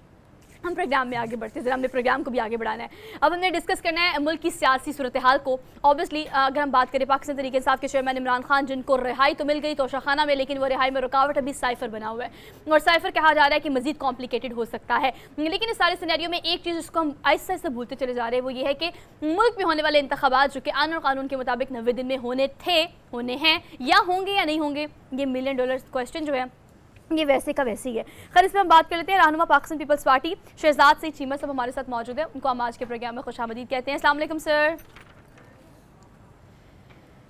हम प्रोग्राम में आगे बढ़ते हैं, हमने प्रोग्राम को भी आगे बढ़ाना है। अब हमने डिस्कस करना है मुल्क की सियासी सूरत हाल को। ऑब्वियसली अगर हम बात करें पाकिस्तान तहरीक इंसाफ के चेयरमैन इमरान खान, जिनको रिहाई तो मिल गई तोशाखाना में, लेकिन वो रिहाई में रुकावट अभी साइफर बना हुआ है, और साइफर कहा जा रहा है कि मजीद कॉम्प्लिकेटेड हो सकता है। लेकिन इस सारे सिनेरियो में एक चीज़ जिसको हम आहिस्ता आहिस्ता भूलते चले जा रहे हैं, वो ये है कि मुल्क में होने वाले इंतखाबात जो कि आइन और कानून के मुताबिक 90 दिन में होने थे, होने हैं, या होंगे या नहीं होंगे, ये $1 मिलियन क्वेश्चन जो है ये वैसे का वैसे ही है। खैर इस पर हम बात कर लेते हैं। रहनुमा पाकिस्तान पीपल्स पार्टी शहजाद सईद चीमा सब हमारे साथ मौजूद है, उनको हम आज के प्रोग्राम में खुशामदीद कहते हैं। अस्सलाम वालेकुम sir.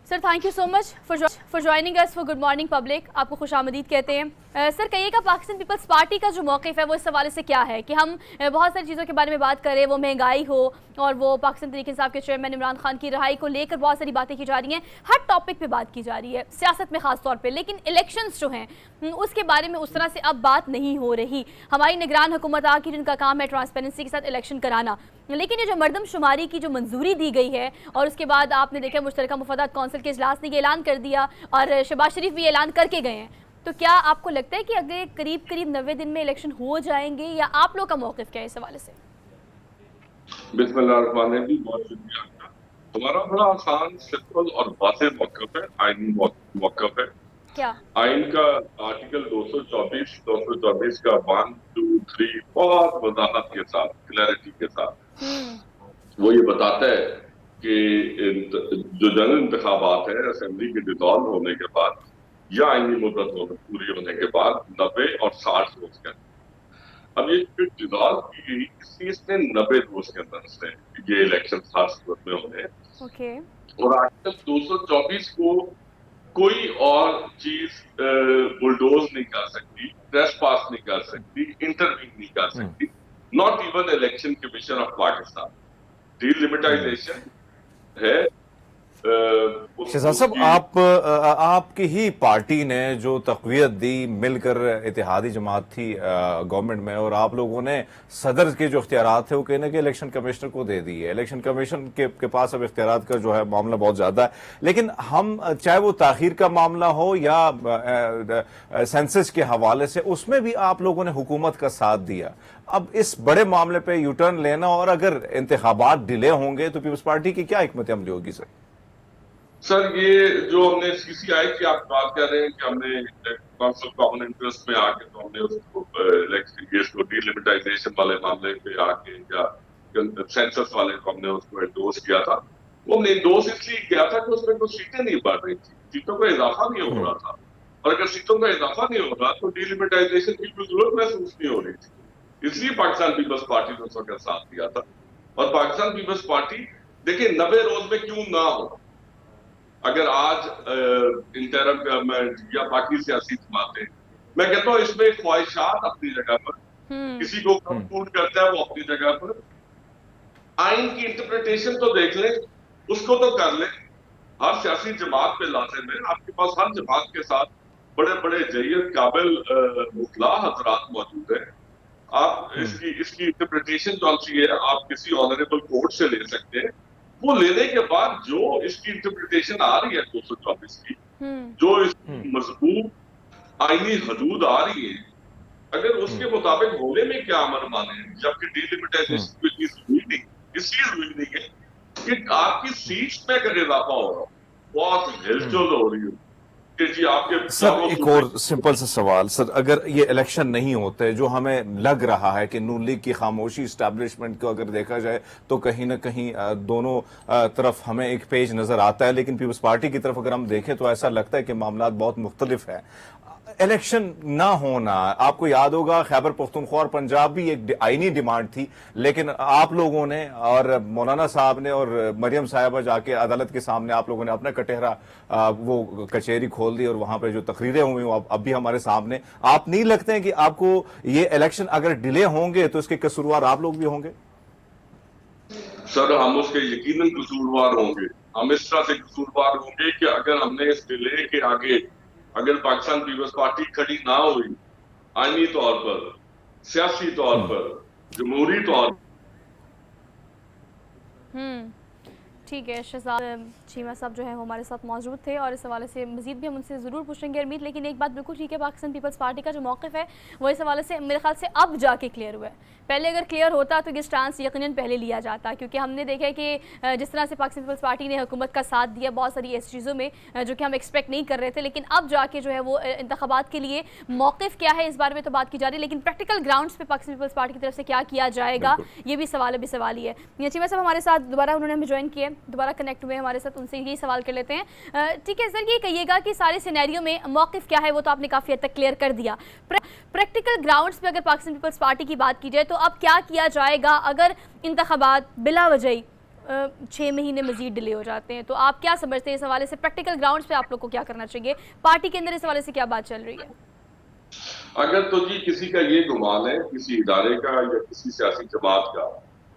Sir thank you so much for joining us for good morning public, आपको खुशामदीद कहते हैं। सर कहिएगा पाकिस्तान पीपल्स पार्टी का जो मौक़िफ़ है वो इस हवाले से क्या है कि हम बहुत सारी चीज़ों के बारे में बात करें, वो महंगाई हो और वो पाकिस्तान तहरीक इंसाफ के चेयरमैन इमरान खान की रिहाई को लेकर बहुत सारी बातें की जा रही हैं, हर टॉपिक पे बात की जा रही है सियासत में ख़ास तौर पे, लेकिन इलेक्शंस जो हैं उसके बारे में उस तरह से अब बात नहीं हो रही। हमारी निगरान हुकूमत आ की जिनका काम है ट्रांसपेरेंसी के साथ इलेक्शन कराना, लेकिन ये जो मरदमशुमारी की जो मंजूरी दी गई है, और उसके बाद आपने देखा मुश्तरका मुफादात कौंसिल के इजलास ने ये ऐलान कर दिया और शहबाज शरीफ भी ऐलान करके गए हैं, तो क्या आपको लगता है कि अगले करीब 90 दिन में इलेक्शन हो जाएंगे, या आप लोग का मौक़िफ़ क्या है इस हवाले से? बिस्मिल्लाहिर्रहमानिर्रहीम, बहुत शुक्रिया आपका। हमारा बड़ा आसान, सिंपल और वाज़ेह मौक़िफ़ है, आईनी मौक़िफ़ है। क्या आइन का आर्टिकल 224 का 1, 2, 3 बहुत वजाहत के साथ, क्लैरिटी के साथ वो ये बताता है कि जो जनरल इंतखाबात है असेंबली के डिसॉल्व होने के बाद या आईनी मुद्दत पूरी होने के बाद 90 और 60 रोज के अंदर, अब ये डिसॉल्व की गई इसलिए इसने 90 रोज के अंदर से ये इलेक्शन हर सूरत में होने और आर्टिकल 224 को कोई और चीज बुलडोज नहीं कर सकती, ट्रेसपास नहीं कर सकती, इंटरवीन नहीं कर सकती, not even election commission of Pakistan. Delimitization है। शहजाद साहब, आपकी ही पार्टी ने जो तक़वियत दी, मिलकर इत्तेहादी जमात थी गवर्नमेंट में, और आप लोगों ने सदर के जो इख्तियारात थे वो कहने के इलेक्शन कमिश्नर को दे दिए। इलेक्शन कमीशन के पास अब इख्तियारात का जो है मामला बहुत ज़्यादा है, लेकिन हम चाहे वो ताख़ीर का मामला हो या सेंसस के हवाले से, उसमें भी आप लोगों ने हुकूमत का साथ दिया। अब इस बड़े मामले पे यू टर्न लेना, और अगर इंतखाबात डिले होंगे तो पीपल्स पार्टी की क्या हिकमत अमली होगी सर? ये जो हमने सीसीआई की आप बात कर रहे हैं कि हमने काउंसिल कॉमन इंटरेस्ट में आके तो हमने उसको डीलिमिटाइजेशन वाले मामले पे आके या सेंसस वाले को हमने उसको एंडोर्स किया था। वो हमने एंडोर्स इसलिए किया था कि उसमें कुछ सीटें नहीं बढ़ रही थी, सीटों का इजाफा नहीं हो रहा था, और अगर सीटों का इजाफा नहीं हो रहा तो डीलिमिटाइजेशन की कोई जरूरत महसूस नहीं हो रही थी। इसलिए पाकिस्तान पीपल्स पार्टी ने उसका साथ दिया था। और पाकिस्तान पीपल्स पार्टी देखिए 90 रोज में क्यों ना हो, अगर आज इंटरम गवर्नमेंट या बाकी सियासी जमातें, मैं कहता हूँ इसमें ख्वाहिशात अपनी जगह पर, किसी को कंपूट करता है वो अपनी जगह पर, आइन की इंटरप्रिटेशन तो देख लें, उसको तो कर लें। हर सियासी जमात पे लाजिम है, आपके पास हर जमात के साथ बड़े बड़े जय्यद काबिल मुखला हजरात मौजूद हैं। आप इसकी इंटरप्रिटेशन जो सी है आप किसी ऑनरेबल कोर्ट से ले सकते हैं। वो लेने के बाद जो इसकी इंटरप्रिटेशन आ रही है 224 की, जो इसकी मजबूत आईनी हदूद आ रही है, अगर उसके मुताबिक होने में क्या अमल माने, जबकि डीलिमिटाइजेशन कोई चीज हुई नहीं, इसलिए हुई नहीं है कि आपकी सीट्स में अगर इजाफा हो रहा, बहुत हिलचुल हो रही हो। सर एक और सिंपल सा सवाल, सर अगर ये इलेक्शन नहीं होते, जो हमें लग रहा है कि नून लीग की खामोशी इस्टेब्लिशमेंट को अगर देखा जाए तो कहीं ना कहीं दोनों तरफ हमें एक पेज नजर आता है, लेकिन पीपल्स पार्टी की तरफ अगर हम देखें तो ऐसा लगता है कि मामला बहुत मुख्तलिफ है। इलेक्शन ना होना, आपको याद होगा खैबर पख्तूनख्वा और पंजाब भी एक आईनी डिमांड थी, लेकिन आप लोगों ने और मौलाना साहब ने और मरियम साहिबा जाके अदालत के सामने आप लोगों ने अपना कटहरा वो कचहरी खोल दी और वहां पे जो तकरीरें हुई वो अब भी हमारे सामने। आप नहीं लगते हैं कि आपको ये इलेक्शन अगर डिले होंगे तो इसके कसूरवार आप लोग भी होंगे? सर, हम उसके यकीनन कसूरवार होंगे। हम इस तरह से कसूरवार होंगे कि अगर हमने इस डिले के आगे अगर पाकिस्तान पीपल्स पार्टी खड़ी ना हुई, आईनी तौर पर, सियासी तौर पर, जमहूरी तौर पर। ठीक है, शहजाद चीमा साहब जो है वो हमारे साथ मौजूद थे और इस हवाले से मजीद भी हम उनसे ज़रूर पूछेंगे अरमीत। लेकिन एक बात बिल्कुल ठीक है, पाकिस्तान पीपल्स पार्टी का जो मौक़िफ़ है वो इस हवाले से मेरे ख्याल से अब जाके क्लियर हुआ है। पहले अगर क्लियर होता तो ये स्टांस यकीनन पहले लिया जाता, क्योंकि हमने देखा है कि जिस तरह से पाकिस्तान पीपल्स पार्टी ने हुकूमत का साथ दिया बहुत सारी ऐसी चीज़ों में जो कि हम एक्सपेक्ट नहीं कर रहे थे, लेकिन अब जाके जो है वो इंतखाबात के लिए मौक़िफ़ क्या है इस बारे में तो बात की जा रही है, लेकिन प्रैक्टिकल ग्राउंड्स पे पाकिस्तान पीपल्स पार्टी की तरफ से क्या किया जाएगा ये भी सवाल ही है। चीमा साहब हमारे साथ दोबारा उन्होंने हमें ज्वाइन किया, दोबारा कनेक्ट हुए हमारे साथ, उनसे यही सवाल कर लेते हैं। ठीक है सर, ये कहिएगा कि सारे सिनेरियो में मौक़िफ़ क्या है वो तो आपने काफ़ी हद तक क्लियर कर दिया। प्रैक्टिकल ग्राउंड्स पे अगर पाकिस्तान पीपल्स पार्टी की बात की जाए तो अब क्या किया जाएगा अगर इंतखाबात बिला वजह 6 महीने मजीद डिले हो जाते हैं? तो आप क्या समझते हैं इस हवाले से, प्रैक्टिकल ग्राउंड्स पे आप लोग को क्या करना चाहिए? पार्टी के अंदर इस हवाले से क्या बात चल रही है? अगर तो जी किसी का ये गुमान है, किसी इदारे का या किसी सियासी जमात का,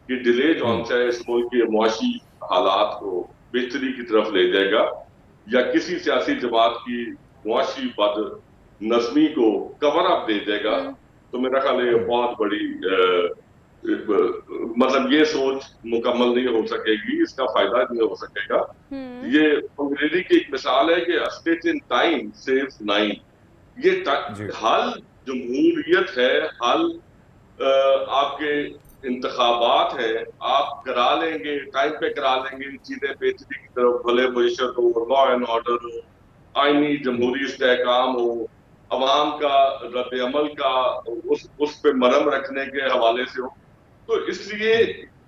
कि डिले जो है इस मुल्क के मुआशी हालात को बेहतरी की तरफ ले जाएगा या किसी सियासी जमात की मुआशी बद नज़मी को कवर अप दे देगा, तो मेरा ख्याल है बहुत बड़ी मतलब ये सोच मुकम्मल नहीं हो सकेगी, इसका फायदा नहीं हो सकेगा। ये अंग्रेजी की एक मिसाल है कि स्टेट इन टाइम सेव्स 9। ये हल जमहूरियत है, हल आपके इंतखाबात है, आप करा लेंगे, टाइम पे करा लेंगे, चीजें बेहतरी की तरफ भले मैशत हो, लॉ एंड ऑर्डर हो, आईनी जमहूरी इस्तेहकाम हो, अवाम का रद्द अमल का उस पे मरम रखने के हवाले से हो। तो इसलिए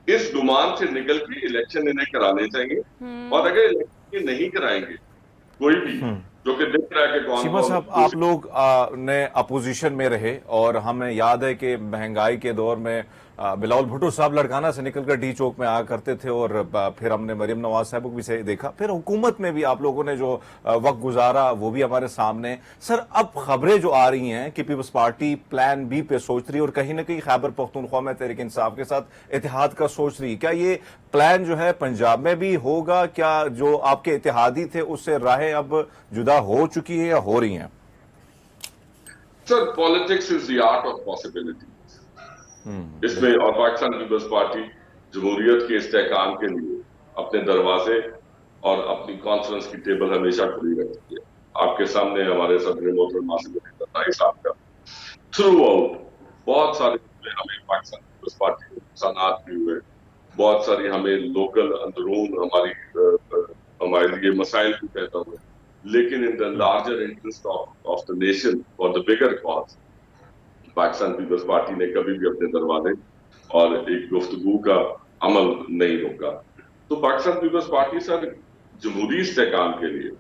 इस गुमान से निकल के इलेक्शन इन्हें कराने चाहिए, और अगर इलेक्शन नहीं कराएंगे कोई भी, जो कि दिख रहा है कि चीमा साहब आप लोग ने अपोजिशन में रहे और हमें याद है कि महंगाई के दौर में बिलावल भुट्टो साहब लड़काना से निकलकर डी चौक में आया करते थे और फिर हमने मरियम नवाज साहब को भी सही देखा, फिर हुकूमत में भी आप लोगों ने जो वक्त गुजारा वो भी हमारे सामने। सर अब खबरें जो आ रही हैं कि पीपल्स पार्टी प्लान बी पे सोच रही है और कहीं ना कहीं खैबर पख्तूनख्वा में तहरीक इंसाफ के साथ इतिहाद का सोच रही है, क्या ये प्लान जो है पंजाब में भी होगा? क्या जो आपके इतिहादी थे उससे राहें अब जुदा हो चुकी है या हो रही हैं? Sir, politics is the art of possibility. इसमें और पाकिस्तान पीपल्स पार्टी जमहूरियत के इस्तेहकाम के लिए अपने दरवाजे और अपनी कॉन्फ्रेंस की टेबल हमेशा खुली रखती है। आपके सामने हमारे सदर मोहतरम नासिर हुसैन साहब का थ्रू आउट बहुत सारे हमें पाकिस्तान पीपल्स पार्टी के नुकसानात भी हुए, बहुत सारी हमें लोकल अंदरून हमारे लिए मसाइल भी पैदा हुए, लेकिन in the larger interest of the nation और the bigger cause Pakistan Peoples Party ने कभी भी अपने दरवाजे और एक गुफ्तगू का अमल नहीं रोका। तो पाकिस्तान पीपल्स पार्टी सर जमहूरी इस्तेहकाम के लिए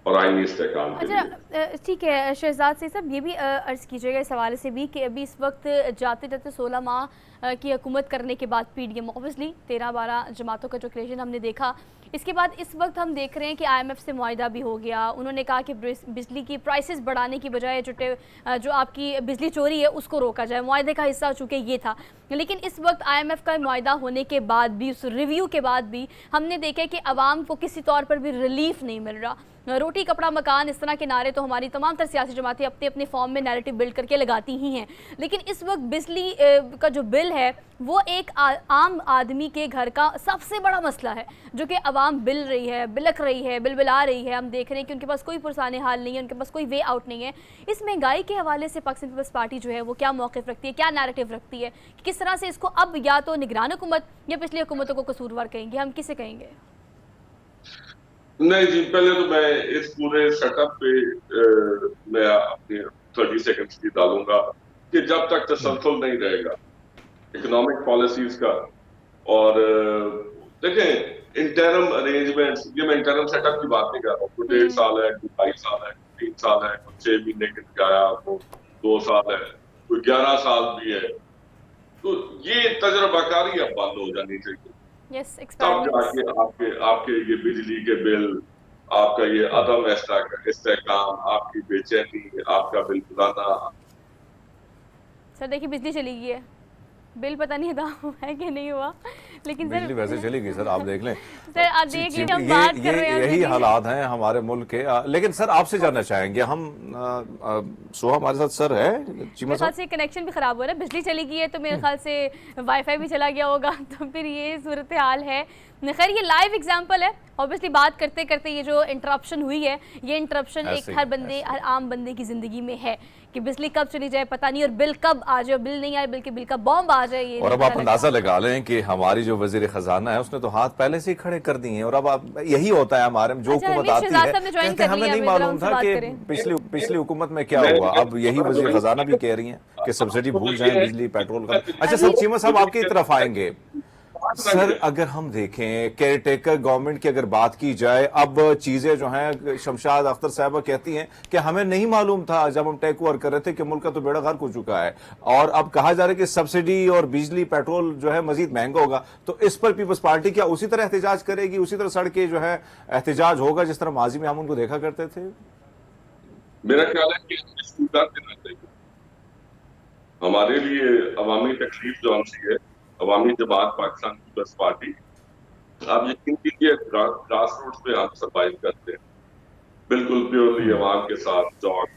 और आईनी इस्तेहकाम के लिए। ठीक है शहजाद से सब ये भी अर्ज कीजिएगा इस हवाले से भी कि अभी इस वक्त जाते जाते 16 माह की हुकूमत करने के बाद पीडीएम ऑब्वियसली 13-12 जमातों का जो क्रिएशन हमने देखा, इसके बाद इस वक्त हम देख रहे हैं कि IMF से मुआहिदा भी हो गया। उन्होंने कहा कि बिजली की प्राइसेस बढ़ाने की बजाय जो आपकी बिजली चोरी है उसको रोका जाए, मुआहिदे का हिस्सा चूँकि ये था। लेकिन इस वक्त IMF का मुआहिदा होने के बाद भी, उस रिव्यू के बाद भी हमने देखा कि आवाम को किसी तौर पर भी रिलीफ नहीं मिल रहा। रोटी कपड़ा मकान इस तरह के नारे तो हमारी तमाम तर सियासी जमातें अपने अपने फॉर्म में नैरेटिव बिल्ड करके लगाती ही हैं, लेकिन इस वक्त बिजली का जो बिल है वो एक आम आदमी के घर का सबसे बड़ा मसला है, जो कि आवाम बिल रही है, बिलक रही है, बिलबिला रही है। हम देख रहे हैं कि उनके पास कोई पुरसाने हाल नहीं है, उनके पास कोई वे आउट नहीं है। इस महंगाई के हवाले से पाकिस्तान पीपल्स पार्टी जो है वो क्या मौक़िफ़ रखती है, क्या नैरेटिव रखती है, किस तरह से इसको अब या तो निगरान हुकूमत या पिछली हुकूमतों को कसूरवार कहेंगे, हम किसे कहेंगे? नहीं जी, पहले तो मैं इस पूरे सेटअप पे मैं अपनी 30 सेकंड्स की डालूंगा कि जब तक तसलसल नहीं रहेगा इकोनॉमिक पॉलिसीज का, और देखें इंटरम अरेंजमेंट्स, ये मैं इंटरम सेटअप की बात नहीं कर रहा हूँ, 1.5 साल है, 22 साल है, 3 साल है, कोई 6 महीने के लिए आया, वो 2 साल है, कोई 11 साल भी है। तो ये तजर्बाकारी अब बंद हो जानी चाहिए। यस, तब जाके आपके ये बिजली के बिल, आपका ये अदम इस्तेहकाम, आपकी बेचैनी, आपका बिल बुलाना। सर देखिए बिजली चली गई है, बिल पता नहीं था है कि नहीं हुआ, लेकिन बिजली वैसे चली गई सर, आप देख लें। सर आप देख लीजिए, हम बात कर रहे हैं यही हालात हैं हमारे मुल्क के। लेकिन सर आपसे जानना चाहेंगे हम, सोहा हमारे साथ सर है, चीमा मेरे ख्याल से कनेक्शन भी खराब हो रहा है, बिजली चली गई है तो मेरे ख्याल से वाईफाई भी चला गया होगा, तो फिर ये सूरत हाल है। खैर ये लाइव एग्जांपल है, ऑब्वियसली बात करते करते ये जो इंटरप्शन हुई है, ये इंटरप्शन एक हर आम बंदे की ज़िंदगी में है कि बिजली कब चली जाए पता नहीं, और बिल कब आ जाए, बिल नहीं आए बल्कि बिल का बॉम्ब आ जाए। ये और अब आप अंदाजा लगा लें कि हमारी जो वजीर खजाना है उसने तो हाथ पहले से ही खड़े कर दिए हैं, और अब आप यही होता है हमारे में, जो हुकूमत आती है कहते हैं हमें नहीं मालूम था कि पिछली हुकूमत में क्या हुआ। अब यही वजीर खजाना भी कह रही हैं कि सब्सिडी भूल जाएं बिजली पेट्रोल का। अच्छा सर, चीमा साहब आपकी तरफ आएंगे। सर अगर हम देखें केयरटेकर गवर्नमेंट की अगर बात की जाए, अब चीजें जो हैं, शमशाद अख्तर साहबा कहती हैं कि हमें नहीं मालूम था जब हम टेक ओवर कर रहे थे कि मुल्क का तो बेड़ा गर्क हो चुका है, और अब कहा जा रहा है कि सब्सिडी और बिजली पेट्रोल जो है मजीद महंगा होगा। तो इस पर पीपल्स पार्टी क्या उसी तरह एहतजाज करेगी, उसी तरह सड़के जो है एहतजाज होगा जिस तरह माजी में हम उनको देखा करते थे? मेरा ख्याल है कि देना चाहिए हमारे लिए। अवामी तकलीफ जो सी है, अवामी जमात पाकिस्तान पीपल्स पार्टी, आप यकीन कीजिए ग्रास रूट पे हम सर्वाइव करते हैं, बिल्कुल प्योरली अवाम के साथ, चौक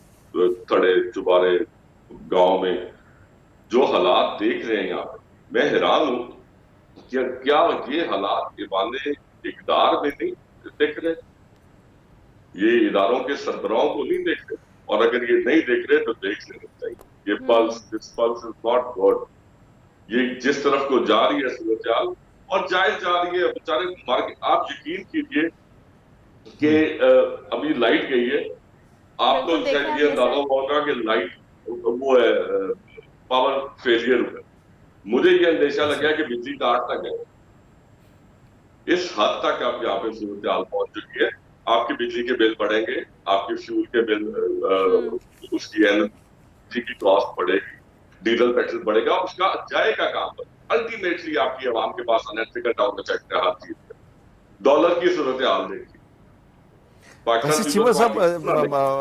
थड़े चुबारे गांव में जो हालात देख रहे हैं यहाँ पे, मैं हैरान हूँ कि क्या ये हालात इवाने इकदार में नहीं देख रहे, ये इदारों के सरबराहों को नहीं देख रहे, और अगर ये नहीं देख रहे तो देख लेना चाहिए। ये this pulse is not good. ये जिस तरफ को जा रही है सूरत-ए-हाल, और जायज जा रही है, बेचारे मार्केट। आप यकीन कीजिए कि अभी लाइट गई है, आपको शायद ये अंदाजा होगा कि लाइट वो है पावर फेलियर हुआ। मुझे ये अंदेशा लगा कि बिजली काट तक है। इस हद तक आप यहाँ पे सूरत-ए-हाल पहुंच चुकी है। आपके बिजली के बिल बढ़ेंगे, आपके फ्यूल के बिल, उसकी एनर्जी की कॉस्ट बढ़ेगी, डीजल पेट्रोल बढ़ेगा, उसका जाएगा काम पर। अल्टीमेटली आपकी आवाम के पास अनएथिकल डाउन द चेक हर चीज है। डॉलर की सूरत हाल देखिए।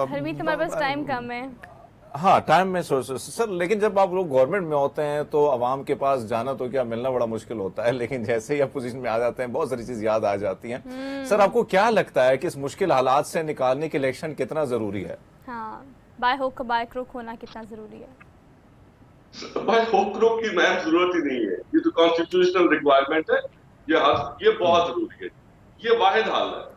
हरमीत हमारे पास टाइम कम है। हाँ टाइम में सर, लेकिन जब आप लोग गवर्नमेंट में होते हैं तो आवाम के पास जाना तो क्या मिलना बड़ा मुश्किल होता है, लेकिन जैसे ही अपोजिशन में आ जाते हैं बहुत सारी चीज याद आ जाती हैं। सर आपको क्या लगता है कि इस मुश्किल हालात से निकालने के इलेक्शन कितना जरूरी है? हाँ, बाय हुक बाय क्रुक होना कितना जरूरी है? बाय हुक क्रुक की मैम जरूरत ही नहीं है, ये तो कॉन्स्टिट्यूशनल रिक्वायरमेंट है। ये बहुत जरूरी है, ये वाहिद हाल है।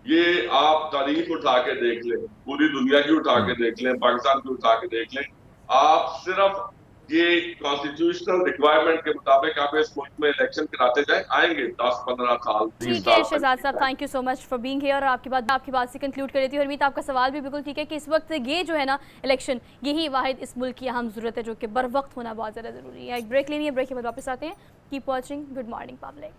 ये आप तारीख उठा के देख लें, पूरी दुनिया की उठा के देख लें, पाकिस्तान की उठा के देख लें, आप सिर्फ ये कॉन्स्टिट्यूशनल रिक्वायरमेंट के मुताबिक आप इस मुल्क में इलेक्शन कराते जाए, आएंगे 10-15 साल 30 साल। शहजाद साहब thank you so much for being here. आपकी बात से कंक्लूड कर देती हूँ। हरमीत आपका सवाल भी बिल्कुल ठीक है कि इस वक्त ये जो है ना इलेक्शन, यही वाहिद इस मुल्क की अहम जरूरत है जो कि बर वक्त होना बहुत ज़्यादा ज़रूरी है। एक ब्रेक लेनी है, ब्रेक के बाद वापस आते हैं। Keep watching good morning public.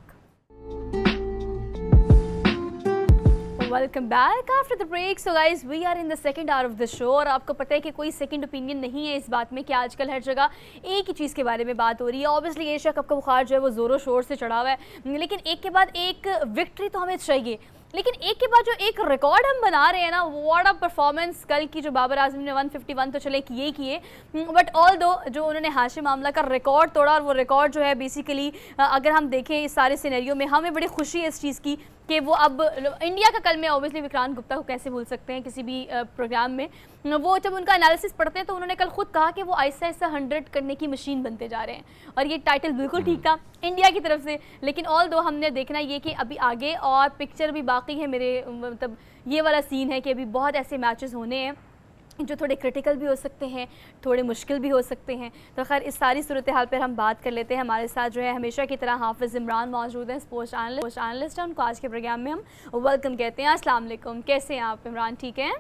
Welcome back after the break. So guys we are in the second hour of the show, और आपको पता है कि कोई सेकंड ओपिनियन नहीं है इस बात में कि आजकल हर जगह एक ही चीज़ के बारे में बात हो रही है। ऑब्वियसली एशिया कप का बुखार जो है वो ज़ोरों शोर से चढ़ा हुआ है, लेकिन एक के बाद एक विक्ट्री तो हमें चाहिए, लेकिन एक के बाद जो एक रिकॉर्ड हम बना रहे हैं ना, व्हाट अ परफॉर्मेंस। कल की जो बाबर आजम ने 151 तो चले किए किए, बट ऑल दो जो उन्होंने हाशिम आमला का रिकॉर्ड तोड़ा, और वो रिकॉर्ड जो है बेसिकली अगर हम देखें इस सारे सिनेरियो में, हमें बड़ी खुशी है इस चीज़ की कि वो अब इंडिया का कल में ऑब्वियसली विक्रांत गुप्ता को कैसे भूल सकते हैं किसी भी प्रोग्राम में, वो जब उनका एनालिसिस पढ़ते हैं तो उन्होंने कल खुद कहा कि वो आहिस्ता आहिस्ता 100 करने की मशीन बनते जा रहे हैं, और ये टाइटल बिल्कुल ठीक था इंडिया की तरफ से। लेकिन ऑल दो हमने देखना ये कि अभी आगे और पिक्चर भी बाकी है, मेरे मतलब ये वाला सीन है कि अभी बहुत ऐसे मैचेस होने हैं जो थोड़े क्रिटिकल भी हो सकते हैं, थोड़े मुश्किल भी हो सकते हैं। तो खैर इस सारी सूरत हाल पर हम बात कर लेते हैं। हमारे साथ जो है हमेशा की तरह हाफिज़ इमरान मौजूद हैं, स्पोर्ट्स एनालिस्ट हैं। उनको आज के प्रोग्राम में हम वेलकम कहते हैं। अस्सलाम वालेकुम, कैसे हैं आप इमरान? ठीक हैं?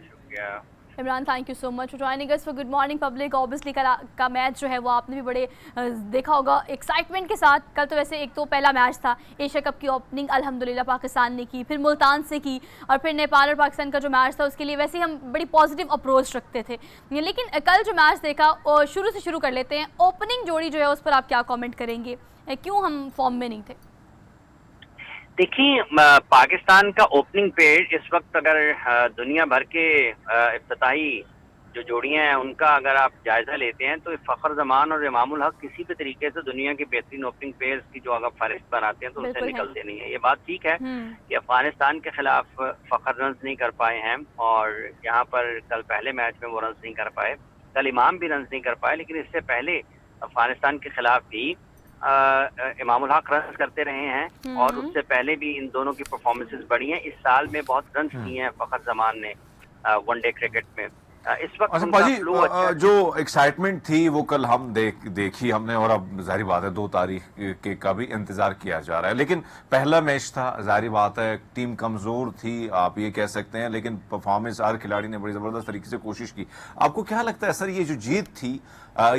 शुक्रिया, Imran, thank you so much for joining us for good morning public. Obviously कल का मैच जो है वो आपने भी बड़े देखा होगा एक्साइटमेंट के साथ। कल तो वैसे एक तो पहला मैच था, एशिया कप की ओपनिंग अल्हम्दुलिल्लाह पाकिस्तान ने की, फिर मुल्तान से की, और फिर नेपाल और पाकिस्तान का जो मैच था उसके लिए वैसे ही हम बड़ी पॉजिटिव अप्रोच रखते थे। लेकिन कल जो मैच देखा शुरू से शुरू कर लेते हैं। ओपनिंग जोड़ी जो है उस पर आप क्या कॉमेंट करेंगे, क्यों हम फॉर्म में नहीं थे? देखिए, पाकिस्तान का ओपनिंग पेयर इस वक्त अगर दुनिया भर के इफ्तिताही जो जोड़ियां हैं उनका अगर आप जायजा लेते हैं तो फखर जमान और इमामुल हक किसी भी तरीके से दुनिया के बेहतरीन ओपनिंग पेयर्स की जो अगर फहरिस्त बनाते हैं तो उससे निकलते नहीं है। ये बात ठीक है कि अफगानिस्तान के खिलाफ फखर रन नहीं कर पाए हैं और यहाँ पर कल पहले मैच में वो रन नहीं कर पाए, कल इमाम भी रन नहीं कर पाए, लेकिन इससे पहले अफगानिस्तान के खिलाफ भी इमामुल हक रन करते रहे हैं और उससे पहले भी इन दोनों की परफॉर्मेंसेस बढ़ी हैं। इस साल में बहुत रन किए हैं फखर जमान ने वनडे क्रिकेट में। इस वक्त अच्छा जो एक्साइटमेंट थी वो कल हम देखी हमने, और अब जाहिर बात है 2 तारीख के का भी इंतजार किया जा रहा है। लेकिन पहला मैच था, जाहिर बात है टीम कमजोर थी आप ये कह सकते हैं, लेकिन परफॉर्मेंस हर खिलाड़ी ने बड़ी जबरदस्त तरीके से कोशिश की। आपको क्या लगता है सर, ये जो जीत थी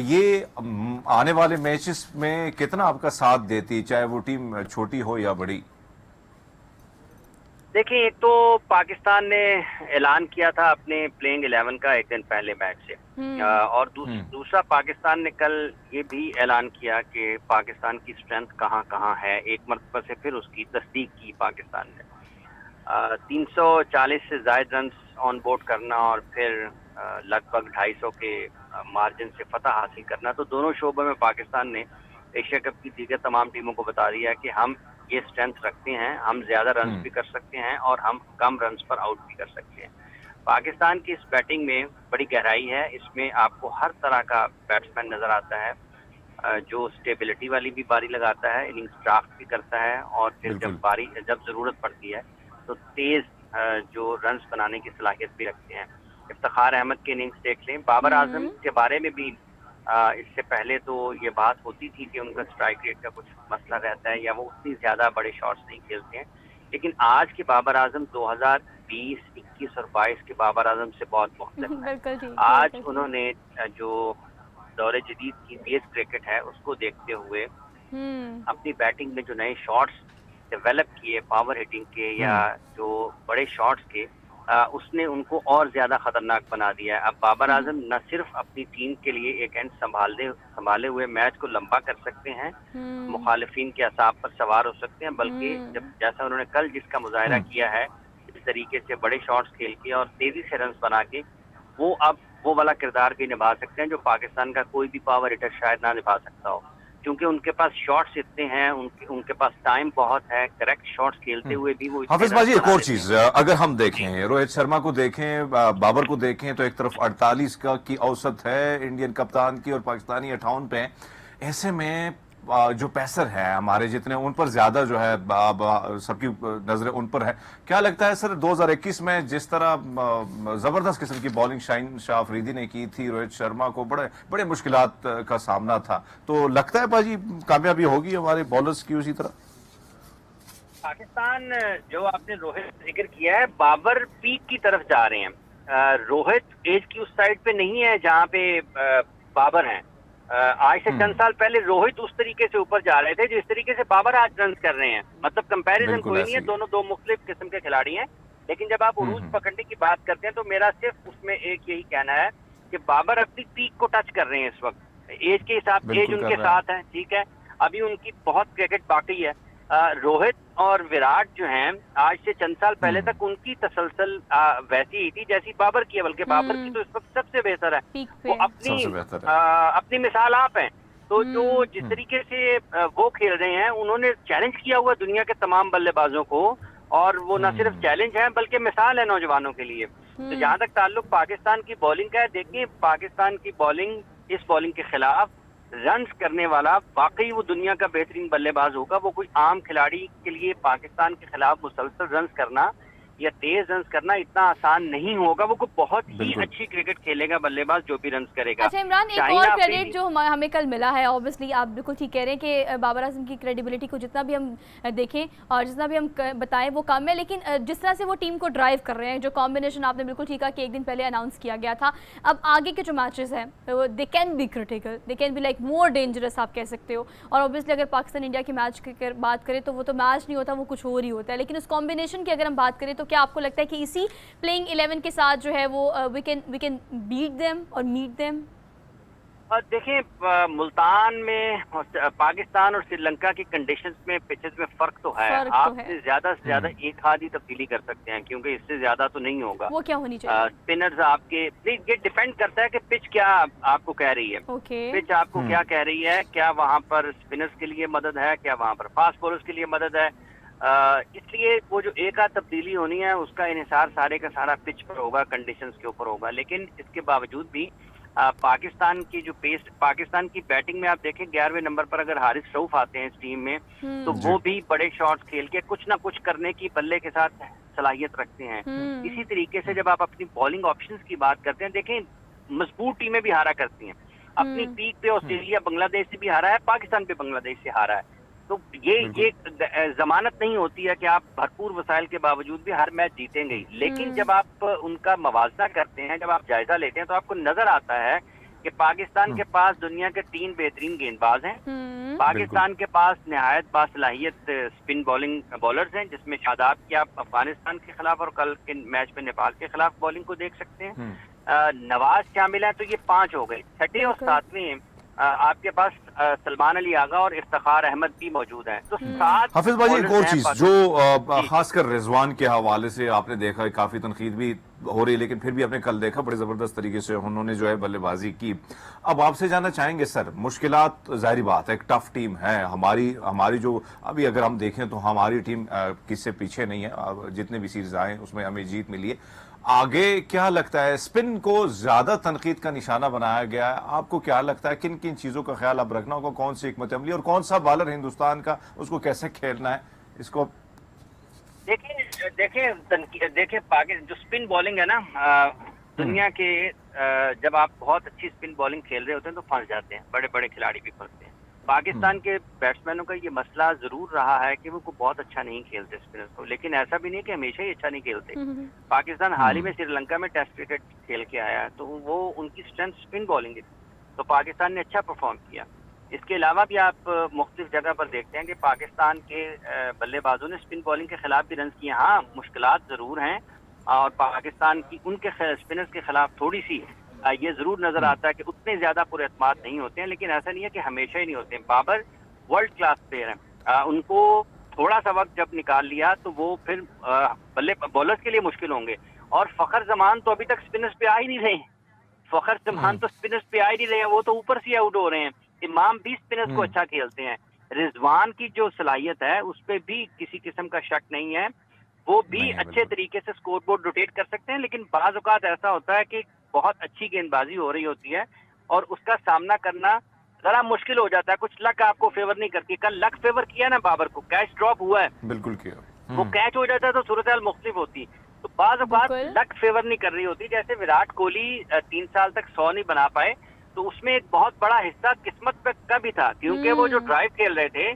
ये आने वाले मैचेस में कितना आपका साथ देती, चाहे वो टीम छोटी हो या बड़ी? देखिए, एक तो पाकिस्तान ने ऐलान किया था अपने प्लेइंग 11 का एक दिन पहले मैच से, और दूसरा पाकिस्तान ने कल ये भी ऐलान किया कि पाकिस्तान की स्ट्रेंथ कहाँ कहाँ है। एक मरतबा से फिर उसकी तस्दीक की पाकिस्तान ने। 340 से ज़ायद रन ऑन बोर्ड करना और फिर लगभग 250 के मार्जिन से फतह हासिल करना, तो दोनों शोबों में पाकिस्तान ने एशिया कप की दीगर तमाम टीमों को बता दिया कि हम ये स्ट्रेंथ रखते हैं, हम ज्यादा रन भी कर सकते हैं और हम कम रन पर आउट भी कर सकते हैं। पाकिस्तान की इस बैटिंग में बड़ी गहराई है, इसमें आपको हर तरह का बैट्समैन नजर आता है जो स्टेबिलिटी वाली भी बारी लगाता है, इनिंग्स ड्राफ्ट भी करता है, और फिर जब जरूरत पड़ती है तो तेज जो रन बनाने की सलाहियत भी रखते हैं। इफ्तिखार अहमद के इनिंग्स देख लें, बाबर आजम के बारे में भी इससे पहले तो ये बात होती थी कि उनका स्ट्राइक रेट का कुछ मसला रहता है या वो उतनी ज्यादा बड़े शॉट्स नहीं खेलते हैं, लेकिन आज के बाबर आजम 2020, 21 और 22 के बाबर आजम से बहुत मुख्तलिफ है। आज उन्होंने जो दौरे जदीद की तेज क्रिकेट है उसको देखते हुए अपनी बैटिंग में जो नए शॉट्स डेवलप किए, पावर हिटिंग के या जो बड़े शॉट्स के, उसने उनको और ज्यादा खतरनाक बना दिया है। अब बाबर आजम न सिर्फ अपनी टीम के लिए एक एंड संभाले हुए मैच को लंबा कर सकते हैं, मुखालिफिन के असाब पर सवार हो सकते हैं, बल्कि जैसा उन्होंने कल जिसका मुजाहिरा किया है इस तरीके से बड़े शॉट्स खेल के और तेजी से रन बना के, वो अब वो वाला किरदार भी निभा सकते हैं जो पाकिस्तान का कोई भी पावर हिटर शायद ना निभा सकता हो, क्योंकि उनके पास शॉट्स इतने हैं, उनके पास टाइम बहुत है, करेक्ट शॉट्स खेलते हुए भी वो। हाफिज बाजी, एक और चीज अगर हम देखें, रोहित शर्मा को देखें, बाबर को देखें, तो एक तरफ 48 की औसत है इंडियन कप्तान की और पाकिस्तानी 58 पे। ऐसे में जो पेसर है हमारे जितने, उन पर ज्यादा जो है सबकी नजरें उन पर है। क्या लगता है सर 2021 में जिस तरह जबरदस्त किस्म की बॉलिंग शाहीन शाह अफरीदी ने की थी, रोहित शर्मा को बड़े मुश्किलात का सामना था, तो लगता है बाजी कामयाबी होगी हमारे बॉलर्स की उसी तरह? पाकिस्तान, जो आपने रोहित जिक्र किया है, बाबर पीक की तरफ जा रहे हैं। रोहित एज की उस साइड पे नहीं है जहाँ पे बाबर हैं। आज से चंद साल पहले रोहित उस तरीके से ऊपर जा रहे थे जिस तरीके से बाबर आज रन कर रहे हैं। मतलब कंपैरिजन कोई नहीं है, दोनों दो मुख्तलिफ किस्म के खिलाड़ी हैं, लेकिन जब आप उरूज पकड़ने की बात करते हैं तो मेरा सिर्फ उसमें एक यही कहना है कि बाबर अपनी पीक को टच कर रहे हैं इस वक्त। एज के हिसाब से एज उनके साथ है, ठीक है, अभी उनकी बहुत क्रिकेट बाकी है। रोहित और विराट जो हैं, आज से चंद साल पहले तक उनकी तसलसल वैसी ही थी जैसी बाबर की है, बल्कि बाबर की तो इस वक्त सबसे बेहतर है। वो अपनी मिसाल आप हैं। तो जो जिस तरीके से वो खेल रहे हैं, उन्होंने चैलेंज किया हुआ दुनिया के तमाम बल्लेबाजों को, और वो न सिर्फ चैलेंज है बल्कि मिसाल है नौजवानों के लिए। तो जहां तक ताल्लुक पाकिस्तान की बॉलिंग का है, देखिए पाकिस्तान की बॉलिंग, इस बॉलिंग के खिलाफ रन्स करने वाला वाकई वो दुनिया का बेहतरीन बल्लेबाज होगा। वो कोई आम खिलाड़ी के लिए पाकिस्तान के खिलाफ मुसलसल रन्स करना या तेज रन करना इतना आसान नहीं होगा। वो बहुत ही अच्छी क्रिकेट खेलेगा बल्लेबाज जो भी रन करेगा। अच्छा इमरान, एक और क्रेडिट जो हमें कल मिला है, ऑब्वियसली आप बिल्कुल ठीक कह रहे हैं कि बाबर आजम की क्रेडिबिलिटी को जितना भी हम देखें और जितना भी हम बताएं वो कम है, लेकिन जिस तरह से वो टीम को ड्राइव कर रहे हैं, जो कॉम्बिनेशन आपने बिल्कुल ठीक कहा कि एक दिन पहले अनाउंस किया गया था, अब आगे के जो मैचेस हैं they can be critical, they can be like more dangerous आप कह सकते हो। और ऑब्वियसली अगर पाकिस्तान इंडिया के मैच की बात करें तो वो तो मैच नहीं होता, वो कुछ और ही होता है। लेकिन उस कॉम्बिनेशन की अगर हम बात करें तो क्या आपको लगता है कि इसी प्लेइंग 11 के साथ जो है वो वी कैन बीट देम और मीट देम? देखिए मुल्तान में पाकिस्तान और श्रीलंका की कंडीशंस में पिचेस में फर्क तो है। आप से ज्यादा एक आधी तब्दीली कर सकते हैं, क्योंकि इससे ज्यादा तो नहीं होगा। वो क्या होनी चाहिए? स्पिनर्स आपके, ये डिपेंड करता है कि पिच क्या आपको कह रही है। पिच आपको क्या कह रही है, क्या वहाँ पर स्पिनर्स के लिए मदद है, क्या वहाँ पर फास्ट बॉलर्स के लिए मदद है। इसलिए वो जो एक आध तब्दीली होनी है उसका इन्हिसार सारे का सारा पिच पर होगा, कंडीशंस के ऊपर होगा। लेकिन इसके बावजूद भी पाकिस्तान की जो पेस, पाकिस्तान की बैटिंग में आप देखें 11वें नंबर पर अगर हारिस रऊफ आते हैं इस टीम में, तो वो भी बड़े शॉट्स खेल के कुछ ना कुछ करने की बल्ले के साथ सलाहियत रखते हैं। इसी तरीके से जब आप अपनी बॉलिंग ऑप्शंस की बात करते हैं, देखें मजबूत टीमें भी हारा करती हैं। अपनी पीक पे ऑस्ट्रेलिया बांग्लादेश से भी हारा है, पाकिस्तान पे बांग्लादेश से हारा है। तो ये जमानत नहीं होती है कि आप भरपूर वसाइल के बावजूद भी हर मैच जीतेंगे। लेकिन जब आप उनका मवाजना करते हैं, जब आप जायजा लेते हैं, तो आपको नजर आता है कि पाकिस्तान के पास दुनिया के 3 बेहतरीन गेंदबाज हैं। पाकिस्तान के पास नहायत बासलाहियत स्पिन बॉलिंग बॉलर्स हैं, जिसमें शादाब की आप अफगानिस्तान के खिलाफ और कल के मैच में नेपाल के खिलाफ बॉलिंग को देख सकते हैं। नवाज शामिल है, तो ये 5 हो गए। 6ठे और 7वें आपके पास सलमान अली आगा और इफ्तिखार अहमद भी मौजूद हैं। तो 7 हाफिज भाई, एक और चीज जो खासकर रिजवान के हवाले से आपने देखा, काफी तनकीद भी हो रही है, लेकिन फिर भी आपने कल देखा बड़े जबरदस्त तरीके से उन्होंने जो है बल्लेबाजी की। अब आपसे जानना चाहेंगे सर, मुश्किलात जाहिर बात है, एक टफ टीम है हमारी जो अभी अगर हम देखें तो हमारी टीम किससे पीछे नहीं है, जितने भी सीरीज आए उसमें हमें जीत मिली है। आगे क्या लगता है, स्पिन को ज्यादा तनकीद का निशाना बनाया गया है, आपको क्या लगता है किन किन चीजों का ख्याल अब रखना होगा, कौन सी हिकमत अमली और कौन सा बॉलर हिंदुस्तान का उसको कैसे खेलना है इसको? देखिए पाकिस्तान जो स्पिन बॉलिंग है ना, दुनिया के जब आप बहुत अच्छी स्पिन बॉलिंग खेल रहे होते हैं तो फंस जाते हैं, बड़े बड़े खिलाड़ी भी फंसते हैं। पाकिस्तान के बैट्समैनों का ये मसला जरूर रहा है कि वो बहुत अच्छा नहीं खेलते स्पिनर्स को, लेकिन ऐसा भी नहीं कि हमेशा ही अच्छा नहीं खेलते। पाकिस्तान हाल ही में श्रीलंका में टेस्ट क्रिकेट खेल के आया, तो वो उनकी स्ट्रेंथ स्पिन बॉलिंग है, तो पाकिस्तान ने अच्छा परफॉर्म किया। इसके अलावा भी आप मुख्तलिफ जगह पर देखते हैं कि पाकिस्तान के बल्लेबाजों ने स्पिन बॉलिंग के खिलाफ भी रन किए। हाँ, मुश्किलात जरूर हैं और पाकिस्तान की उनके स्पिनर्स के खिलाफ थोड़ी सी ये जरूर नजर आता है कि उतने ज्यादा पुरएतमाद नहीं होते हैं, लेकिन ऐसा नहीं है कि हमेशा ही नहीं होते हैं। बाबर वर्ल्ड क्लास प्लेयर हैं, उनको थोड़ा सा वक्त जब निकाल लिया तो वो फिर बल्ले बॉलर्स के लिए मुश्किल होंगे। और फखर जमान तो अभी तक स्पिनर्स पे आ ही नहीं रहे हैं, फखर जमान तो स्पिनर्स पे आ ही नहीं रहे हैं, वो तो ऊपर से आउट हो रहे हैं। इमाम भी स्पिनर्स को अच्छा खेलते हैं। रिजवान की जो सलाहियत है उस पर भी किसी किस्म का शक नहीं है, वो भी अच्छे तरीके से स्कोरबोर्ड रोटेट कर सकते हैं। लेकिन बाज औकात ऐसा होता है कि बहुत अच्छी गेंदबाजी हो रही होती है और उसका सामना करना जरा मुश्किल हो जाता है, कुछ लक आपको फेवर नहीं करती। कल लक फेवर किया ना बाबर को, कैच ड्रॉप हुआ है, बिल्कुल किया, वो कैच हो जाता है तो सूरत हाल मुख्तलिफ होती। तो बाज औकात लक फेवर नहीं कर रही होती। जैसे विराट कोहली 3 साल तक 100 नहीं बना पाए, तो उसमें एक बहुत बड़ा हिस्सा किस्मत का भी था, क्योंकि वो जो ड्राइव खेल रहे थे,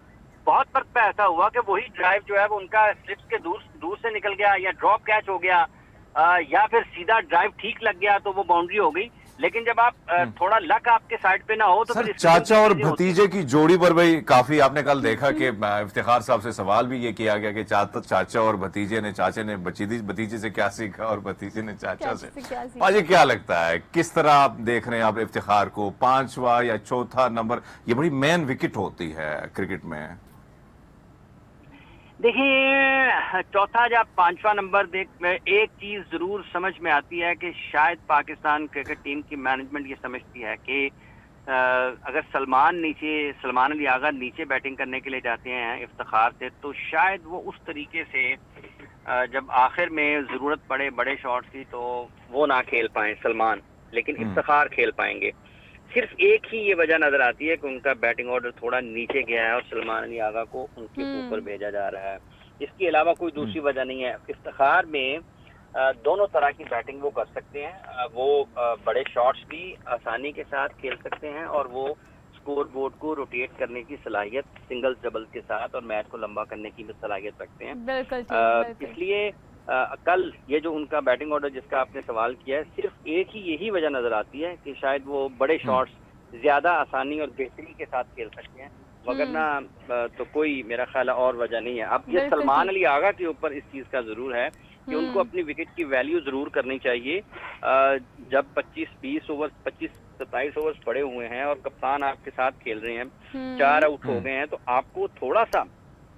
बहुत वक्त पे ऐसा हुआ कि वही ड्राइव जो है वो उनका स्लिप्स के दूर से निकल गया, या ड्रॉप कैच हो गया, या फिर सीधा ड्राइव ठीक लग गया तो वो बाउंड्री हो गई। लेकिन जब आप थोड़ा लक आपके साइड पे ना हो तो सर, चाचा और भतीजे की जोड़ी पर भाई काफी आपने कल देखा कि इफ्तिखार साहब से सवाल भी ये किया गया कि चाचा और भतीजे ने, चाचे ने भतीजे से क्या सीखा और भतीजे ने चाचा से। मुझे क्या लगता है किस तरह आप देख रहे हैं आप इफ्तिखार को, 5वां या चौथा नंबर, ये बड़ी मेन विकेट होती है क्रिकेट में। देखिए चौथा या 5वां नंबर एक चीज जरूर समझ में आती है कि शायद पाकिस्तान क्रिकेट टीम की मैनेजमेंट ये समझती है कि अगर सलमान अली आगा नीचे बैटिंग करने के लिए जाते हैं इफ्तिखार से, तो शायद वो उस तरीके से जब आखिर में जरूरत पड़े बड़े शॉट्स की तो वो ना खेल पाए सलमान, लेकिन इफ्तिखार खेल पाएंगे। सिर्फ एक ही ये वजह नजर आती है कि उनका बैटिंग ऑर्डर थोड़ा नीचे गया है और सलमान अली आगा को उनके ऊपर भेजा जा रहा है। इसके अलावा कोई दूसरी वजह नहीं है। इफ्तिखार में दोनों तरह की बैटिंग वो कर सकते हैं। वो बड़े शॉट्स भी आसानी के साथ खेल सकते हैं और वो स्कोर बोर्ड को रोटेट करने की सलाहियत सिंगल्स डबल्स के साथ और मैच को लंबा करने की भी सलाहियत रखते हैं। बिल्कुल इसलिए कल ये जो उनका बैटिंग ऑर्डर जिसका आपने सवाल किया है, सिर्फ एक ही यही वजह नजर आती है कि शायद वो बड़े शॉट्स ज्यादा आसानी और बेहतरी के साथ खेल सकते हैं, मगर ना तो कोई मेरा ख्याल और वजह नहीं है। अब ये सलमान अली आगा के ऊपर इस चीज का जरूर है कि उनको अपनी विकेट की वैल्यू जरूर करनी चाहिए। जब 25-20 ओवर 25-27 ओवर्स पड़े हुए हैं और कप्तान आपके साथ खेल रहे हैं, 4 आउट हो गए हैं, तो आपको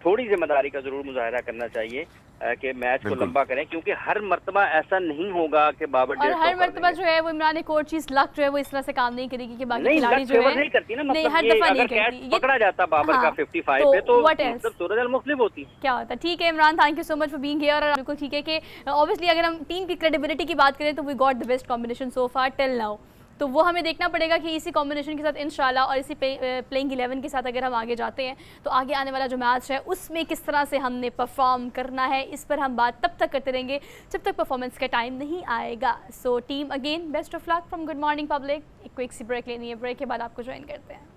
थोड़ी जिम्मेदारी का जरूर मुजाहरा करना चाहिए कि मैच को लंबा करें, क्योंकि हर मर्तबा ऐसा नहीं होगा कि बाबर और हर मर्तबा जो है वो इमरान कोर चीज लक जो है वो इस तरह से काम नहीं करेगी कि बाकी खिलाड़ी जो है नहीं करती ना, मतलब नहीं, हर दफा नहीं अगर करती। पकड़ा जाता बाबर का 55 पे तो मतलब सूरज मुख्तलिफ होती। क्या होता है। ठीक है Imran, thank you so much for being here. और बिल्कुल ठीक है कि ऑब्वियसली अगर हम टीम की क्रेडिबिलिटी की बात करें तो we got the best combination so far till now, तो वो हमें देखना पड़ेगा कि इसी कॉम्बिनेशन के साथ इंशाल्लाह और इसी प्लेइंग 11 के साथ अगर हम आगे जाते हैं तो आगे आने वाला जो मैच है उसमें किस तरह से हमने परफॉर्म करना है, इस पर हम बात तब तक करते रहेंगे जब तक परफॉर्मेंस का टाइम नहीं आएगा। So team again best of luck from good morning public. एक क्विक सी ब्रेक लेनी है, ब्रेक के बाद आपको ज्वाइन करते हैं।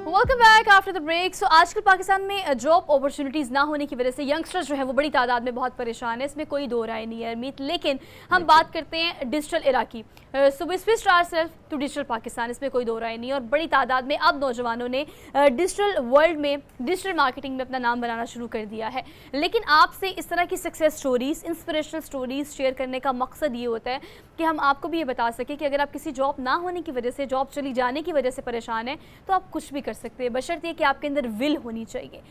Welcome back after the break. So आजकल पाकिस्तान में जॉब अपॉर्चुनिटीज़ ना होने की वजह से यंगस्टर्स जो है वो बड़ी तादाद में बहुत परेशान है, इसमें कोई दो राय नहीं है अरमीत। लेकिन हम बात करते हैं डिजिटल इरा की। So we switched ourselves to digital Pakistan, इसमें कोई दो राय नहीं है। और बड़ी तादाद में अब नौजवानों ने डिजिटल वर्ल्ड में डिजिटल मार्केटिंग में अपना नाम बनाना शुरू कर दिया है। लेकिन आपसे इस तरह की success stories, inspirational stories share करने का मकसद ये होता है कि हम आपको भी ये बता सकें कि अगर आप किसी जॉब ना होने की वजह से, जॉब चली जाने की वजह से परेशान हैं तो आप कुछ भी कर सकते हैं, बशर्ते कि आपके अंदर विल होनी चाहिए।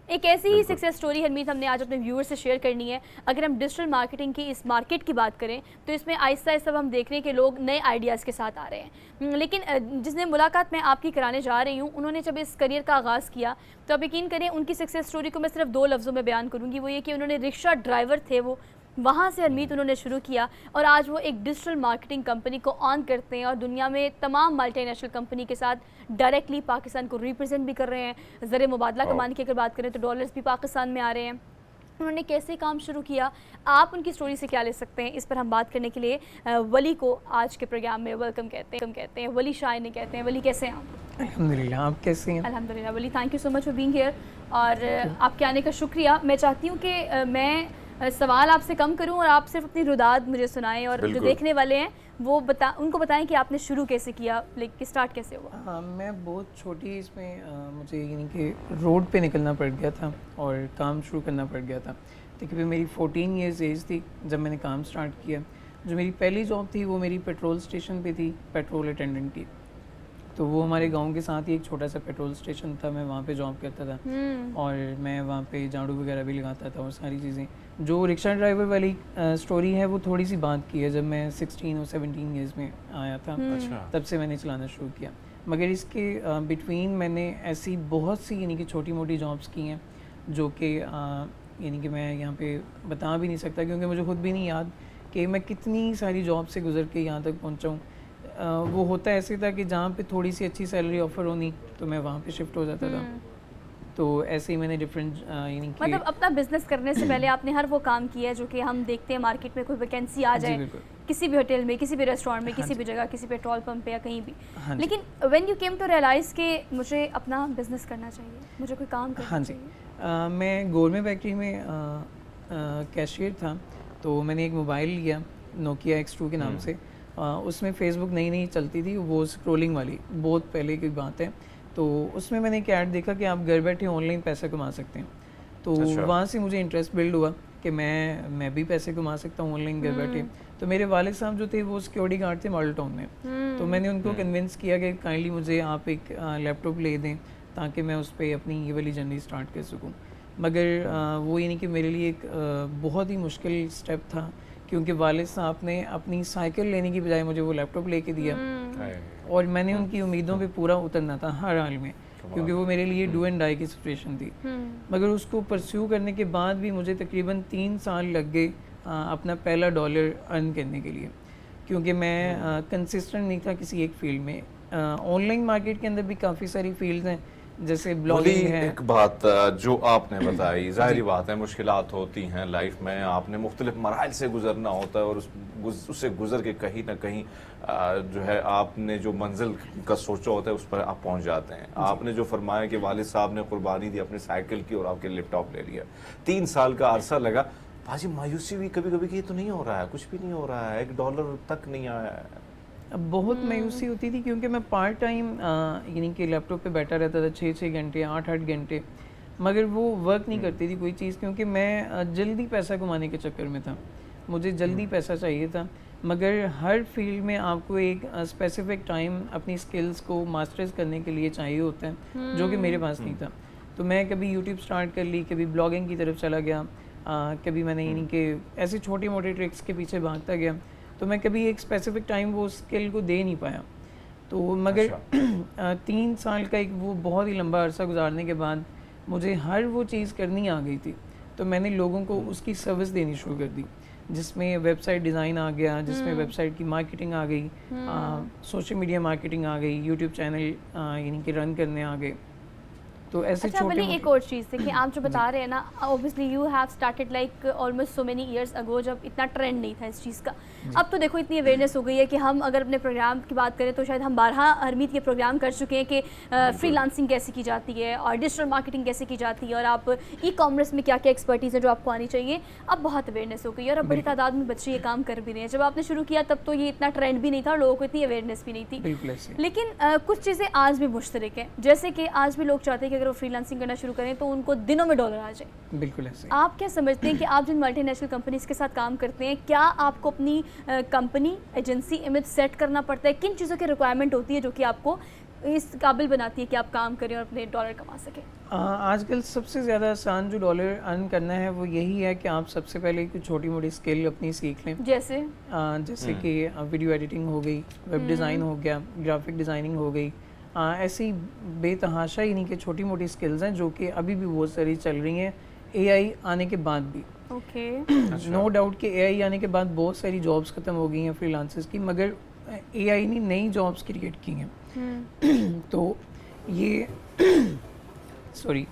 एक ऐसी ही सक्सेस स्टोरी हरमीत हमने आज अपने व्यूअर्स से शेयर करनी है। अगर हम डिजिटल मार्केटिंग की इस मार्केट की बात करें तो इसमें आहिस्ता आहिस्ता हम देख रहे हैं कि लोग नए आइडियाज़ के साथ आ रहे हैं। लेकिन जिसने मुलाकात मैं आपकी कराने जा रही हूँ, उन्होंने जब इस करियर का आगाज़ किया तो आप यकीन करें उनकी सक्सेस स्टोरी को मैं सिर्फ 2 लफ्ज़ों में बयान करूँगी। वो ये कि उन्होंने रिक्शा ड्राइवर थे, वो वहाँ से हरमीत उन्होंने शुरू किया और आज वो एक डिजिटल मार्केटिंग कंपनी को ऑन करते हैं और दुनिया में तमाम मल्टीनेशनल कंपनी के साथ डायरेक्टली पाकिस्तान को रिप्रेजेंट भी कर रहे हैं। ज़र मुबादला कमाने की अगर बात करें तो डॉलर्स भी पाकिस्तान में आ रहे हैं। उन्होंने कैसे काम शुरू किया, आप उनकी स्टोरी से क्या ले सकते हैं, इस पर हम बात करने के लिए वली को आज के प्रोग्राम में वेलकम कहते हैं। वली शायने कहते हैं। वली कैसे हैं आप? अल्हम्दुलिल्लाह, आप कैसे हैं? अल्हम्दुलिल्लाह Wali, thank you so much for being here और आपके आने का शुक्रिया। मैं चाहती हूँ कि मैं सवाल आपसे कम करूं और आप सिर्फ अपनी रुदाद मुझे सुनाएं और जो देखने वाले हैं वो उनको बताएं कि आपने शुरू कैसे किया, लाइक स्टार्ट कैसे हुआ। हाँ, मैं बहुत छोटी इसमें मुझे यानी कि रोड पे निकलना पड़ गया था और काम शुरू करना पड़ गया था। तकरीबन मेरी 14 ईयर्स एज थी जब मैंने काम स्टार्ट किया। जो मेरी पहली जॉब थी वो मेरी पेट्रोल स्टेशन पे थी, पेट्रोल अटेंडेंट की। तो वो हमारे गांव के साथ ही एक छोटा सा पेट्रोल स्टेशन था, मैं वहाँ पे जॉब करता था और मैं वहाँ पे झाड़ू वगैरह भी लगाता था और सारी चीज़ें। जो रिक्शा ड्राइवर वाली स्टोरी है वो थोड़ी सी बात की है जब मैं 16 और 17 ईयर्स में आया था, तब से मैंने चलाना शुरू किया। मगर इसके बिटवीन मैंने ऐसी बहुत सी यानी कि छोटी मोटी जॉब्स की हैं जो कि यानी कि मैं यहाँ पे बता भी नहीं सकता, क्योंकि मुझे खुद भी नहीं याद कि मैं कितनी सारी जॉब से गुजर के यहाँ तक पहुँचा हूँ। वो होता ऐसे था कि जहाँ पे थोड़ी सी अच्छी सैलरी ऑफर होनी तो मैं वहाँ पे शिफ्ट हो जाता था। तो ऐसे ही मैंने डिफरेंट यानी कि मतलब अपना बिजनेस करने से पहले आपने हर वो काम किया है जो कि हम देखते हैं मार्केट में कोई वैकेंसी आ जाए किसी भी होटल में, किसी भी रेस्टोरेंट में, किसी भी जगह, किसी पेट्रोल पंप पे या कहीं भी। लेकिन when you came to realise कि मुझे अपना बिजनेस करना चाहिए, मुझे कोई काम करना चाहिए। मैं गवर्नमेंट फैक्ट्री में कैशियर था, तो मैंने एक मोबाइल लिया नोकिया X2 के नाम से। उसमें फ़ेसबुक नई चलती थी, वो स्क्रोलिंग वाली, बहुत पहले की बात है। तो उसमें मैंने एक ऐड देखा कि आप घर बैठे ऑनलाइन पैसा कमा सकते हैं। तो वहाँ से मुझे इंटरेस्ट बिल्ड हुआ कि मैं भी पैसे कमा सकता हूँ ऑनलाइन घर बैठे। तो मेरे वालिद साहब जो थे वो सिक्योरिटी गार्ड थे मॉडल टाउन में। तो मैंने उनको कन्विंस किया कि काइंडली मुझे आप एक लैपटॉप ले दें ताकि मैं उस पर अपनी ये वाली जर्नी स्टार्ट कर सकूँ। मगर वो यानी कि मेरे लिए एक बहुत ही मुश्किल स्टेप था, क्योंकि वालिद साहब ने अपनी साइकिल लेने की बजाय मुझे वो लैपटॉप लेके दिया और मैंने उनकी उम्मीदों पे पूरा उतरना था हर हाल में, क्योंकि वो मेरे लिए डू एंड डाई की सिचुएशन थी। मगर उसको परस्यू करने के बाद भी मुझे तकरीबन 3 साल लग गए अपना पहला डॉलर अर्न करने के लिए, क्योंकि मैं कंसिस्टेंट नहीं था किसी एक फील्ड में। ऑनलाइन मार्केट के अंदर भी काफ़ी सारी फील्ड्स हैं जैसे बोली ब्लॉगिंग है। एक बात जो आपने बताई, जाहिर बात है मुश्किलात होती हैं लाइफ में, आपने मुख्तलिफ मराहल से गुजरना होता है और उससे गुजर के कहीं ना कहीं जो है आपने जो मंजिल का सोचा होता है उस पर आप पहुंच जाते हैं। आपने जो फरमाया कि वालिद साहब ने कुर्बानी दी अपनी साइकिल की और आपके लैपटॉप ले लिया, 3 साल का अरसा लगा। भाजी मायूसी भी कभी कभी कि ये तो नहीं हो रहा है, कुछ भी नहीं हो रहा है, $1 तक नहीं आया है। अब बहुत मायूसी होती थी क्योंकि मैं पार्ट टाइम यानी कि लैपटॉप पे बैठा रहता था 6-6 घंटे 8-8 घंटे, मगर वो वर्क नहीं करती थी कोई चीज़, क्योंकि मैं जल्दी पैसा कमाने के चक्कर में था, मुझे जल्दी पैसा चाहिए था। मगर हर फील्ड में आपको एक स्पेसिफिक टाइम अपनी स्किल्स को मास्टर्स करने के लिए चाहिए होता है, जो कि मेरे पास नहीं था। तो मैं कभी यूट्यूब स्टार्ट कर ली, कभी ब्लॉगिंग की तरफ चला गया, कभी मैंने यानी कि ऐसे छोटे मोटे ट्रिक्स के पीछे भागता गया, तो मैं कभी एक स्पेसिफिक टाइम वो स्किल को दे नहीं पाया। तो मगर 3 साल का एक वो बहुत ही लंबा अरसा गुजारने के बाद मुझे हर वो चीज़ करनी आ गई थी, तो मैंने लोगों को उसकी सर्विस देनी शुरू कर दी, जिसमें वेबसाइट डिज़ाइन आ गया, जिसमें वेबसाइट की मार्केटिंग आ गई, सोशल मीडिया मार्केटिंग आ गई, यूट्यूब चैनल यानी कि रन करने आ गए। तो ऐसे अच्छा छोटे एक और चीज़ थी कि आप जो बता रहे हैं ना, obviously you have started like almost so many years ago, जब इतना ट्रेंड नहीं था इस चीज़ का। अब तो देखो इतनी अवेयरनेस हो गई है कि हम अगर अपने प्रोग्राम की बात करें तो शायद हम 12 हरमीत के प्रोग्राम कर चुके हैं कि फ्रीलांसिंग कैसे की जाती है और डिजिटल मार्केटिंग कैसे की जाती है और आप ई कॉमर्स में क्या क्या एक्सपर्टीज़ है जो आपको आनी चाहिए। अब बहुत अवेयरनेस हो गई है और अब बड़ी तादाद में बच्चे ये काम कर भी रहे हैं। जब आपने शुरू किया तब तो ये इतना ट्रेंड भी नहीं था और लोगों को इतनी अवेयरनेस भी नहीं थी। लेकिन कुछ चीज़ें आज भी मुश्तरक हैं, जैसे कि आज भी लोग चाहते हैं कि अगर वो फ्रीलांसिंग करना शुरू करें तो उनको दिनों में $1 आ जाए। बिल्कुल ऐसे। आप क्या समझते हैं कि आप जिन मल्टीनेशनल कंपनीज के साथ काम करते हैं, क्या आपको अपनी कंपनी एजेंसी इमेज सेट करना पड़ता है? किन चीज़ों की रिक्वायरमेंट होती है जो कि आपको इस काबिल बनाती है कि आप काम करें और अपने $1 कमा सकें? आजकल सबसे ज़्यादा आसान जो $1 अर्न करना है वो यही है कि आप सबसे पहले कुछ छोटी मोटी स्किल अपनी सीख लें। जैसे कि वीडियो एडिटिंग हो गई, वेब डिज़ाइन हो गया, ग्राफिक डिज़ाइनिंग हो गई, ऐसी बेतहाशा ही नहीं कि छोटी मोटी स्किल्स हैं जो कि अभी भी बहुत सारी चल रही हैं एआई आने के बाद भी। नो डाउट कि एआई आने के बाद बहुत सारी जॉब्स ख़त्म हो गई हैं फ्रीलांसर्स की, मगर एआई ने नई जॉब्स क्रिएट की हैं। तो ये सॉरी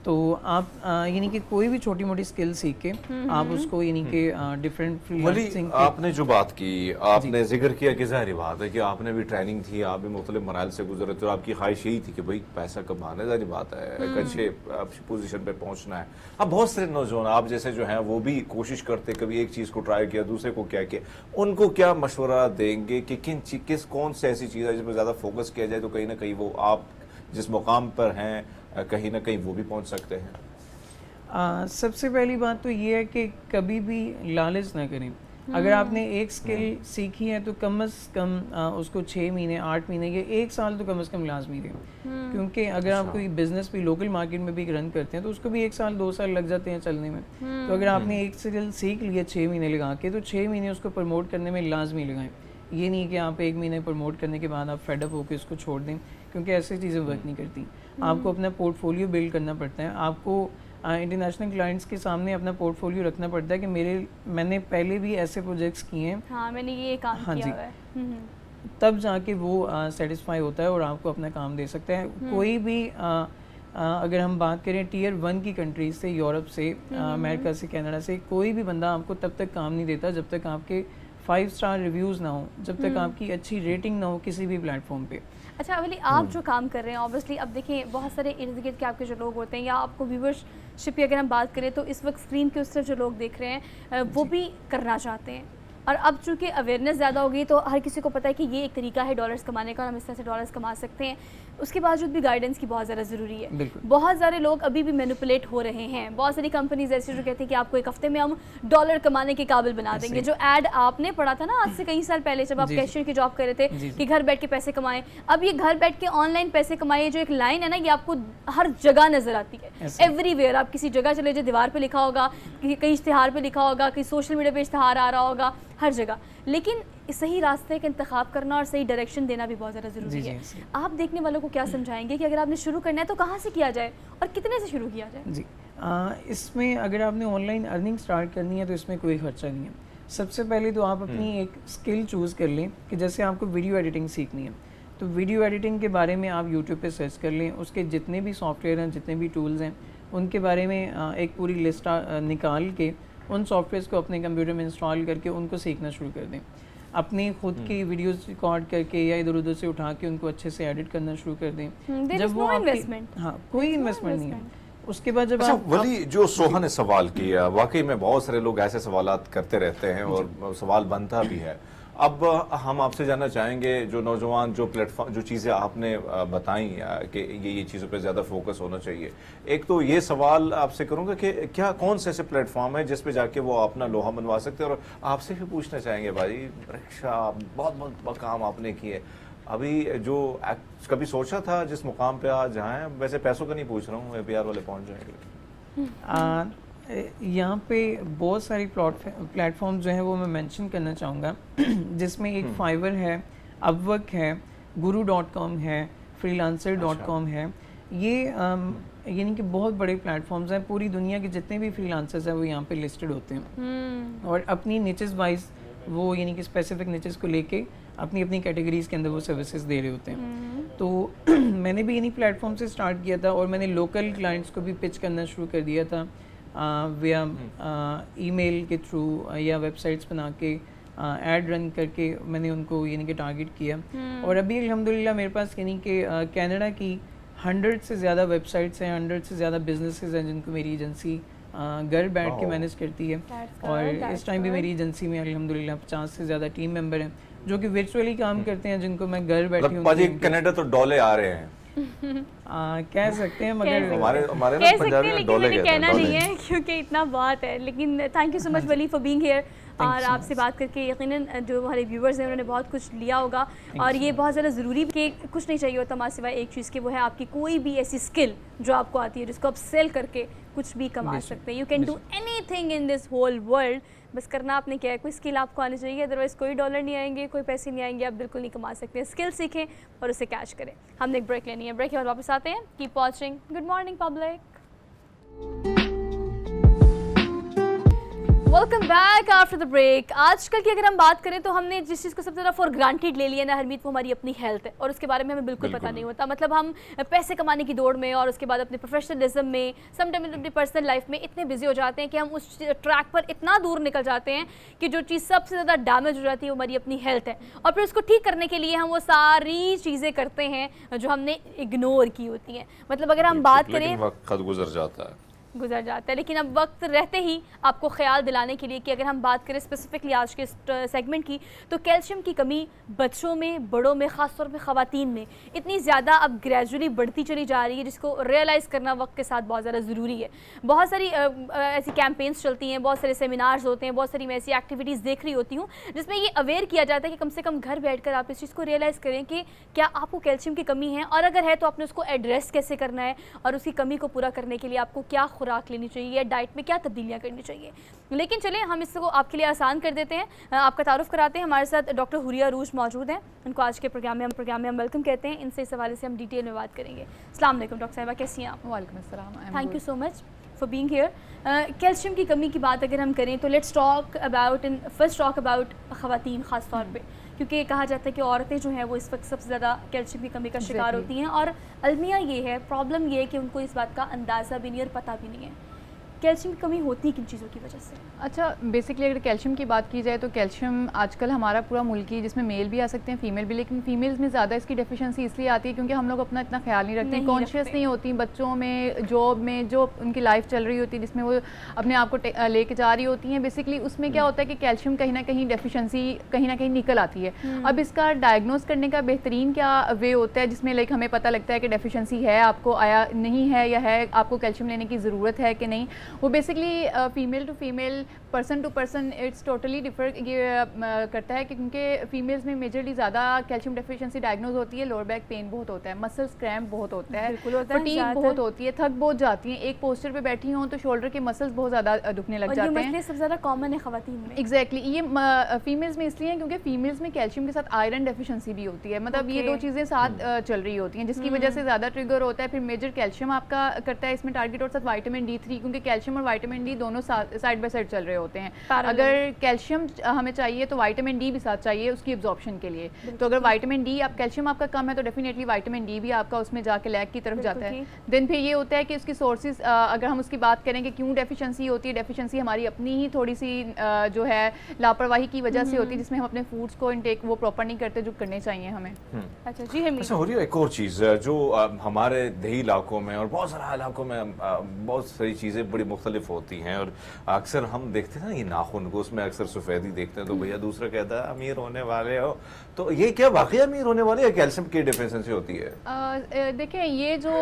तो आप यानी कि कोई भी छोटी मोटी स्किल सीख के आप उसको यानी कि डिफरेंट फ्रीलांसिंग। आपने जो बात की, आपने जिक्र किया कि जाहिर बात है कि आपने भी ट्रेनिंग थी, आप भी मुख्तलिफ मराहल से गुजरे थे और आपकी ख्वाहिश यही थी कि भाई पैसा कमाना है, जाहिर बात है एक अच्छे पोजीशन पे पहुंचना है। अब बहुत सारे नौजवान आप जैसे जो हैं वो भी कोशिश करते, कभी एक चीज़ को ट्राई किया, दूसरे को क्या किया, उनको क्या मशवरा देंगे कि कौन सी ऐसी चीज़ है जिस पर ज़्यादा फोकस किया जाए तो कहीं ना कहीं वो आप जिस मुकाम पर हैं कहीं ना कहीं वो भी पहुंच सकते हैं? सबसे पहली बात तो ये है कि कभी भी लालच ना करें। अगर आपने एक स्किल सीखी है तो कम से कम उसको 6 महीने 8 महीने या 1 साल तो कम से कम लाजमी दें, क्योंकि अगर आप कोई बिजनेस भी लोकल मार्केट में भी रन करते हैं तो उसको भी 1 साल 2 साल लग जाते हैं चलने में। तो अगर आपने एक स्किल सीख लिया 6 महीने लगा के, तो 6 महीने उसको प्रमोट करने में लाजमी लगाएं। ये नहीं कि आप 1 महीने प्रमोट करने के बाद आप फेडअप होकर इसको छोड़ दें, क्योंकि ऐसी चीज़ें वर्क नहीं करती। आपको अपना पोर्टफोलियो बिल्ड करना पड़ता है, आपको इंटरनेशनल क्लाइंट्स के सामने अपना पोर्टफोलियो रखना पड़ता है कि मैंने पहले भी ऐसे प्रोजेक्ट्स किए हैं, हाँ मैंने ये काम किया हुआ है, तब जाके वो सेटिस्फाई होता है और आपको अपना काम दे सकता है। कोई भी अगर हम बात करें टियर 1 की कंट्रीज से, यूरोप से, अमेरिका से, कनाडा से, कोई भी बंदा आपको तब तक काम नहीं देता जब तक आपके 5 स्टार रिव्यूज़ ना हो, जब तक आपकी अच्छी रेटिंग ना हो किसी भी प्लेटफॉर्म पे। अच्छा अवली, आप जो काम कर रहे हैं ऑब्वियसली अब देखिए बहुत सारे इर्द गिर्द के आपके जो लोग होते हैं या आपको व्यूअरशिप की अगर हम बात करें तो इस वक्त स्क्रीन के उस तरफ जो लोग देख रहे हैं वो भी करना चाहते हैं, और अब चूँकि अवेयरनेस ज़्यादा हो गई तो हर किसी को पता है कि ये एक तरीका है डॉलर्स कमाने का और हम इस तरह से डॉलर्स कमा सकते हैं। उसके बावजूद भी गाइडेंस की बहुत ज़्यादा ज़रूरी है। बहुत सारे लोग अभी भी मैनिपुलेट हो रहे हैं। बहुत सारी कंपनीज ऐसी जो कहती हैं कि आपको 1 हफ्ते में हम $1 कमाने के काबिल बना देंगे। जो ऐड आपने पढ़ा था ना आज से कई साल पहले जब आप कैशियर की जॉब कर रहे थे कि घर बैठ के पैसे कमाएं, अब ये घर बैठ के ऑनलाइन पैसे कमाए जो एक लाइन है ना, ये आपको हर जगह नजर आती है, एवरीवेयर। आप किसी जगह चले जाए, दीवार पे लिखा होगा, कहीं इश्तिहार पे लिखा होगा, कहीं सोशल मीडिया पे इश्तिहार आ रहा होगा, हर जगह। लेकिन सही रास्ते का इंतखाब करना और सही डायरेक्शन देना भी बहुत ज़्यादा ज़रूरी है। आप देखने वालों को क्या समझाएंगे कि अगर आपने शुरू करना है तो कहाँ से किया जाए और कितने से शुरू किया जाए? जी इसमें अगर आपने ऑनलाइन अर्निंग स्टार्ट करनी है तो इसमें कोई खर्चा नहीं है। सबसे पहले तो आप अपनी एक स्किल चूज़ कर लें कि जैसे आपको वीडियो एडिटिंग सीखनी है तो वीडियो एडिटिंग के बारे में आप यूट्यूब पे सर्च कर लें, उसके जितने भी सॉफ्टवेयर हैं, जितने भी टूल्स हैं, उनके बारे में एक पूरी लिस्ट निकाल के उन सॉफ्टवेयर्स को अपने कंप्यूटर में इंस्टॉल करके उनको सीखना शुरू कर दें। अपनी खुद की वीडियोस रिकॉर्ड करके या इधर उधर से उठा के उनको अच्छे से एडिट करना शुरू कर दें। जब वो इन्वेस्टमेंट, हाँ, कोई इन्वेस्टमेंट नहीं है। उसके बाद जब अच्छा, आप वली जो सोहा ने सवाल किया, वाकई में बहुत सारे लोग ऐसे सवालात करते रहते हैं और सवाल बनता भी है। अब हम आपसे जानना चाहेंगे, जो नौजवान जो प्लेटफॉर्म जो चीज़ें आपने बताई कि ये चीज़ों पे ज़्यादा फोकस होना चाहिए, एक तो ये सवाल आपसे करूँगा कि क्या कौन से ऐसे प्लेटफॉर्म है जिस पे जाके वो अपना लोहा बनवा सकते हैं। और आपसे भी पूछना चाहेंगे भाई, रिक्शा बहुत काम आपने किए, अभी जो कभी सोचा था जिस मुकाम पे आज जाएं, वैसे पैसों का नहीं पूछ रहा हूँ, APR वाले पहुँच जाएंगे। यहाँ पे बहुत सारी प्लेटफॉर्म जो हैं वो मैं मेंशन करना चाहूँगा, जिसमें एक फाइवर है, अपवर्क है, guru.com है, freelancer.com है। ये यानी कि बहुत बड़े प्लेटफॉर्म्स हैं। पूरी दुनिया के जितने भी फ्रीलांसर्स हैं वो यहाँ पे लिस्टेड होते हैं और अपनी निचेस वाइज वो यानी कि स्पेसिफिक निचेस को लेके अपनी अपनी कैटेगरीज के अंदर वो सर्विसेज दे रहे होते हैं। तो मैंने भी इन्हीं प्लेटफॉर्म से स्टार्ट किया था और मैंने लोकल क्लाइंट्स को भी पिच करना शुरू कर दिया था विया ईमेल के थ्रू या वेबसाइट्स बना के ऐड रन करके मैंने उनको यानी कि टारगेट किया। और अभी अल्हम्दुलिल्लाह मेरे पास यानी कि कनाडा की 100 से ज़्यादा वेबसाइट्स हैं, 100 से ज़्यादा बिजनेसेस हैं जिनको मेरी एजेंसी घर बैठ के मैनेज करती है। और इस टाइम भी मेरी एजेंसी में अल्हम्दुलिल्लाह 50 से ज़्यादा टीम मेंबर हैं जो कि वर्चुअली काम करते हैं, जिनको मैं घर बैठी हूँ। कनाडा तो डॉले आ रहे हैं, कह सकते हैं, मगर हमारे कह सकते हैं, लेकिन मैंने कहना नहीं है क्योंकि इतना बात है। लेकिन thank you so much Wali for being here, और आपसे बात करके यकीनन जो हमारे व्यूवर्स हैं उन्होंने बहुत कुछ लिया होगा। और ये बहुत ज़्यादा ज़रूरी कि कुछ नहीं चाहिए होता सिवाय एक चीज़ के, वो है आपकी कोई भी ऐसी स्किल जो आपको आती है जिसको आप सेल करके कुछ भी कमा सकते हैं। You can do anything in this whole world, बस करना आपने क्या है, कोई स्किल आपको आनी चाहिए, अदरवाइज़ कोई डॉलर नहीं आएंगे, कोई पैसे नहीं आएंगे, आप बिल्कुल नहीं कमा सकते। स्किल सीखें और उसे कैश करें। हमने एक ब्रेक लेनी है, ब्रेक के बाद वापस आते हैं। Keep watching good morning public. Welcome back after the break. आजकल की अगर हम बात करें तो हमने जिस चीज़ को सबसे ज़्यादा फॉर ग्रांटेड ले लिया ना हरमीत, वो हमारी अपनी हेल्थ है और उसके बारे में हमें बिल्कुल पता नहीं होता। मतलब हम पैसे कमाने की दौड़ में और उसके बाद अपने प्रोफेशनलिज्म में, समटाइम अपनी पर्सनल लाइफ में इतने बिजी हो जाते हैं कि हम उस ट्रैक पर इतना दूर निकल जाते हैं कि जो चीज़ सबसे ज़्यादा डैमेज हो जाती है वो हमारी अपनी हेल्थ है। और फिर उसको ठीक करने के लिए हम वो सारी चीज़ें करते हैं जो हमने इग्नोर की होती हैं। मतलब अगर हम बात करें, वक्त गुजर जाता है, लेकिन अब वक्त रहते ही आपको ख्याल दिलाने के लिए कि अगर हम बात करें स्पेसिफिकली आज के सेगमेंट की, तो कैल्शियम की कमी बच्चों में, बड़ों में, ख़ास तौर पे ख़वातीन में इतनी ज़्यादा अब ग्रेजुअली बढ़ती चली जा रही है, जिसको रियलाइज़ करना वक्त के साथ बहुत ज़्यादा ज़रूरी है। बहुत सारी ऐसी कैंपेन्स चलती हैं, बहुत सारे सेमिनार्स होते हैं, बहुत सारी मैं ऐसी एक्टिविटीज़ देख रही होती हूँ जिसमें ये अवेयर किया जाता है कि कम से कम घर बैठ कर आप इस चीज़ को रियलाइज़ करें कि क्या आपको कैल्शियम की कमी है, और अगर है तो आपने उसको एड्रेस कैसे करना है, और उसकी कमी को पूरा करने के लिए आपको क्या खुराक लेनी चाहिए, डाइट में क्या तब्दीलियाँ करनी चाहिए। लेकिन चलिए हम इसको आपके लिए आसान कर देते हैं, आपका तारुफ कराते हैं। हमारे साथ डॉक्टर हुरिया अरूज मौजूद हैं, उनको आज के प्रोग्राम में हम वेलकम कहते हैं। इनसे इस हवाले से हम डिटेल में बात करेंगे। अस्सलाम वालेकुम डॉक्टर साहिबा, कैसी हैं आप? वालेकुम अस्सलाम, thank you so much for being here. Calcium की कमी की बात अगर हम करें तो लेट्स टॉक अबाउट ख़वातीन ख़ास तौर पे, क्योंकि कहा जाता है कि औरतें जो हैं वो इस वक्त सबसे ज़्यादा कैल्शियम की कमी का शिकार होती हैं। और अलमिया ये है, प्रॉब्लम ये है कि उनको इस बात का अंदाज़ा भी नहीं और पता भी नहीं है। कैल्शियम की कमी होती है किन चीज़ों की वजह से? अच्छा, बेसिकली अगर कैल्शियम की बात की जाए तो कैल्शियम आजकल हमारा पूरा मुल्की, जिसमें मेल भी आ सकते हैं, फीमेल भी, लेकिन फीमेल्स में ज़्यादा इसकी डेफिशिएंसी इसलिए आती है क्योंकि हम लोग अपना इतना ख्याल नहीं रखते, कॉन्शियस नहीं होती। बच्चों में, जॉब में जो उनकी लाइफ चल रही होती है जिसमें वो अपने आप को लेके जा रही होती हैं, बेसिकली उसमें क्या होता है कि कैल्शियम कहीं ना कहीं डेफिशिएंसी कहीं ना कहीं निकल आती है। अब इसका डायग्नोस करने का बेहतरीन क्या वे होता है जिसमें लाइक हमें पता लगता है कि डेफिशिएंसी है, आपको आया नहीं है या है, आपको कैल्शियम लेने की ज़रूरत है कि नहीं। वो basically female to female, person to person it's totally differ ये करता है क्योंकि फीमेल्स में मेजरली ज़्यादा कैल्शियम डेफिशिएंसी डायग्नोज होती है। लोअर बैक पेन बहुत होता है, मसल्स क्रैम्प बहुत होता है, फटीग बहुत होती है, थक बहुत जाती हैं। एक पोस्चर पे बैठी हों तो शोल्डर के मसल्स बहुत ज़्यादा दुखने लग जाते हैं। सबसे ज़्यादा कॉमन है ख़वातीन में। एग्जैक्टली, ये फीमेल्स में इसलिए है क्योंकि फीमेल्स में कैल्शियम के साथ आयरन डेफिशिएंसी भी होती है। मतलब ये दो चीज़ें साथ चल रही होती हैं जिसकी वजह से ज़्यादा ट्रिगर होता है। फिर मेजर कैल्शियम आपका करता है इसमें टारगेट, और साथ विटामिन D3, क्योंकि कैल्शियम कैल्शियम और विटामिन डी दोनों साइड बाय साइड चल रहे होते हैं। Parallel। अगर कैल्शियम हमें चाहिए तो विटामिन डी भी साथ चाहिए उसकी एब्जॉर्प्शन के लिए। तो अगर विटामिन डी आप कैल्शियम आपका कम है तो डेफिनेटली विटामिन डी भी आपका उसमें जाके लैग की तरफ जाता है। देन फिर ये होता है कि उसकी सोर्सेज अगर हम उसकी बात करें कि क्यों डेफिशिएंसी होती है, डेफिशिएंसी हमारी अपनी ही थोड़ी सी जो है लापरवाही की वजह से होती है, जिसमें हम अपने फूड्स को इनटेक वो प्रॉपर नहीं करते जो करने चाहिए हमें। अच्छा जी हरमीत। अच्छा, हो रही है एक और चीज़ जो हमारे देही इलाकों में और बहुत सारे इलाकों में बहुत सारी चीज़ें बड़ी मुख्तलिफ होती हैं और अक्सर हम देखते हैं ना ये नाखून को, उसमें अक्सर सफ़ेदी देखते हैं तो भैया दूसरा कहता है अमीर होने वाले हो, तो ये क्या वाकई अमीर होने वाले या कैल्शियम की डिफिशिएंसी होती है? देखें ये जो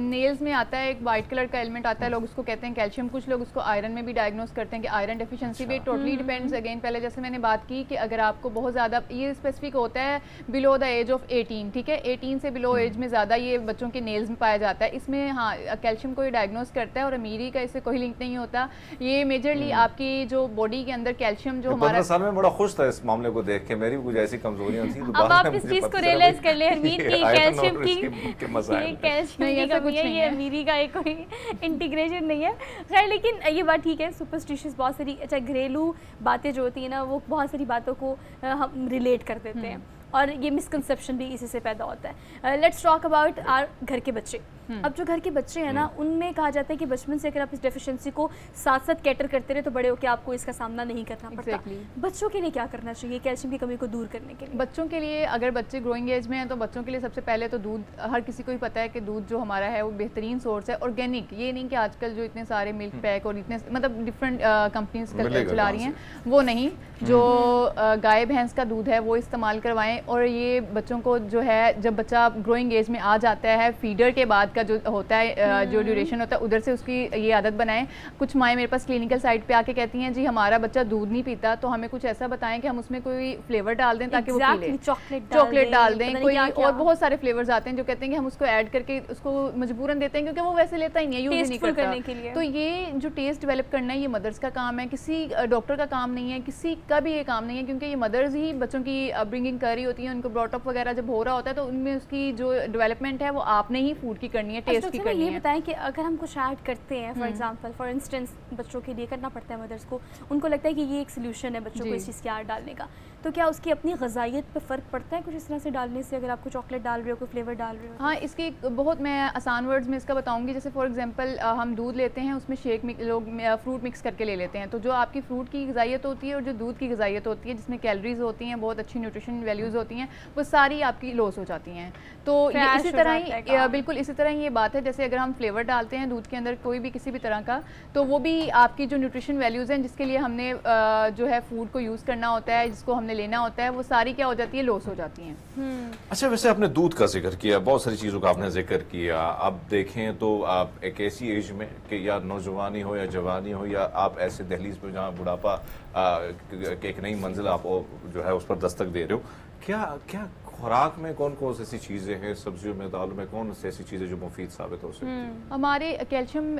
नेल्स में आता है एक वाइट कलर का एलिमेंट आता है, लोग उसको कहते हैं कैल्शियम, कुछ लोग उसको आयरन में भी डायग्नोज करते हैं कि आयरन डेफिशिएंसी भी टोटली डिपेंड्स। अगेन पहले जैसे मैंने बात की कि अगर आपको बहुत ज़्यादा ये स्पेसिफिक होता है बिलो द एज ऑफ 18, ठीक है, 18 से बिलो एज में ज़्यादा ये बच्चों के नेल्स में पाया जाता है। इसमें हाँ कैल्शियम को ये डायग्नोज करता है और अमीरी का इससे कोई लिंक नहीं होता। ये मेजरली आपकी जो बॉडी के अंदर कैल्शियम जो हमारा 15 साल में बड़ा खुश था इस मामले को देख के, मेरी भी कुछ ऐसी कमजोरियां थी। अब आप इस चीज को रियलाइज कर ले हरमीत की कैल्शियम की मसाइल कैल्शियम नहीं, की ऐसा कमी कुछ है, नहीं ये है। अमीरी का एक कोई इंटीग्रेशन नहीं है। खैर लेकिन ये बात ठीक है, सुपरस्टिशियस बहुत सारी अच्छा घरेलू बातें जो होती है ना वो बहुत सारी बातों को हम रिलेट कर देते हैं और ये मिसकंसेप्शन भी इसी से पैदा होता है। लेट्स टॉक अबाउट आर घर के बच्चे। अब जो घर के बच्चे हैं ना उनमें कहा जाता है कि बचपन से अगर आप इस डेफिशिएंसी को साथ साथ कैटर करते रहे तो बड़े होकर आपको इसका सामना नहीं करना पड़ता। Exactly। बच्चों के लिए क्या करना चाहिए कैल्शियम की कमी को दूर करने के लिए? बच्चों के लिए अगर बच्चे ग्रोइंग एज में हैं तो बच्चों के लिए सबसे पहले तो दूध, हर किसी को ही पता है कि दूध जो हमारा है वो बेहतरीन सोर्स है, ऑर्गेनिक। ये नहीं कि आजकल जो इतने सारे मिल्क पैक और इतने मतलब डिफरेंट कंपनीज चला रही हैं वो नहीं, जो गाय भैंस का दूध है वो इस्तेमाल करवाएं। और ये बच्चों को जो है जब बच्चा ग्रोइंग एज में आ जाता है फीडर के बाद का जो होता है जो ड्यूरेशन होता है उधर से उसकी ये आदत बनाएं। कुछ माएँ मेरे पास क्लिनिकल साइट पे आके कहती हैं जी हमारा बच्चा दूध नहीं पीता, तो हमें कुछ ऐसा बताएं कि हम उसमें कोई फ्लेवर डाल दें ताकि वो पी ले। चॉकलेट डाल दें, कोई और बहुत सारे फ्लेवर्स आते हैं जो कहते हैं कि हम उसको ऐड करके उसको मजबूरन देते हैं क्योंकि वो वैसे लेता ही नहीं है, यूज नहीं करता। तो ये जो टेस्ट डेवलप करना है ये मदर्स का काम है, किसी डॉक्टर का काम नहीं है, किसी का भी ये काम नहीं है, क्योंकि ये मदर्स ही बच्चों की अपब्रिंगिंग कर रही होती है। उनको ब्रॉटअप वगैरह जब हो रहा होता है तो उनमें उसकी जो डेवलपमेंट है वो आपने ही फूड की करनी है, टेस्ट की करनी है। ये बताएं कि अगर हम कुछ ऐड करते हैं फॉर इंस्टेंस बच्चों के लिए करना पड़ता है मदर्स को, उनको लगता है कि ये एक सोल्यूशन है बच्चों को इस चीज़ की ऐड डालने का, तो क्या उसकी अपनी ग़िज़ाइयत पे फ़र्क पड़ता है कुछ इस तरह से डालने से? अगर आपको चॉकलेट डाल रहे हो, कोई फ्लेवर डाल रहे हो? हाँ, इसकी बहुत मैं आसान वर्ड्स में इसका बताऊंगी। जैसे फॉर एग्जांपल हम दूध लेते हैं उसमें शेक लोग फ्रूट मिक्स करके ले लेते हैं, तो जो आपकी फ्रूट की ग़िज़ाइयत होती है और जो दूध की ग़िज़ाइयत होती है जिसमें कैलोरीज होती हैं, बहुत अच्छी न्यूट्रिशन वैल्यूज़ होती हैं, वो सारी आपकी लॉस हो जाती हैं। तो ये इसी तरह ही बिल्कुल इसी तरह ही ये बात है, जैसे अगर हम फ्लेवर डालते हैं दूध के अंदर कोई भी किसी भी तरह का, तो वो भी आपकी जो न्यूट्रिशन वैल्यूज़ हैं जिसके लिए हमने जो है फूड को यूज़ करना होता है, जिसको हमने लेना होता है, वो सारी क्या हो जाती है, लॉस हो जाती हैं। अच्छा, वैसे आपने दूध का जिक्र किया, बहुत सारी चीज़ों का आपने जिक्र किया। अब देखें तो आप एक ऐसी एज में कि या नौजवानी हो या जवानी हो या आप ऐसे दहलीज पर जहाँ बुढ़ापा एक नई मंजिल आप जो है उस पर दस्तक दे रहे हो, क्या खुराक में कौन कौन सी ऐसी चीज़ें हैं, सब्जियों में, दालों में कौन सी ऐसी चीज़ें जो मुफीद साबित हो सकती हैं? हमारे कैल्शियम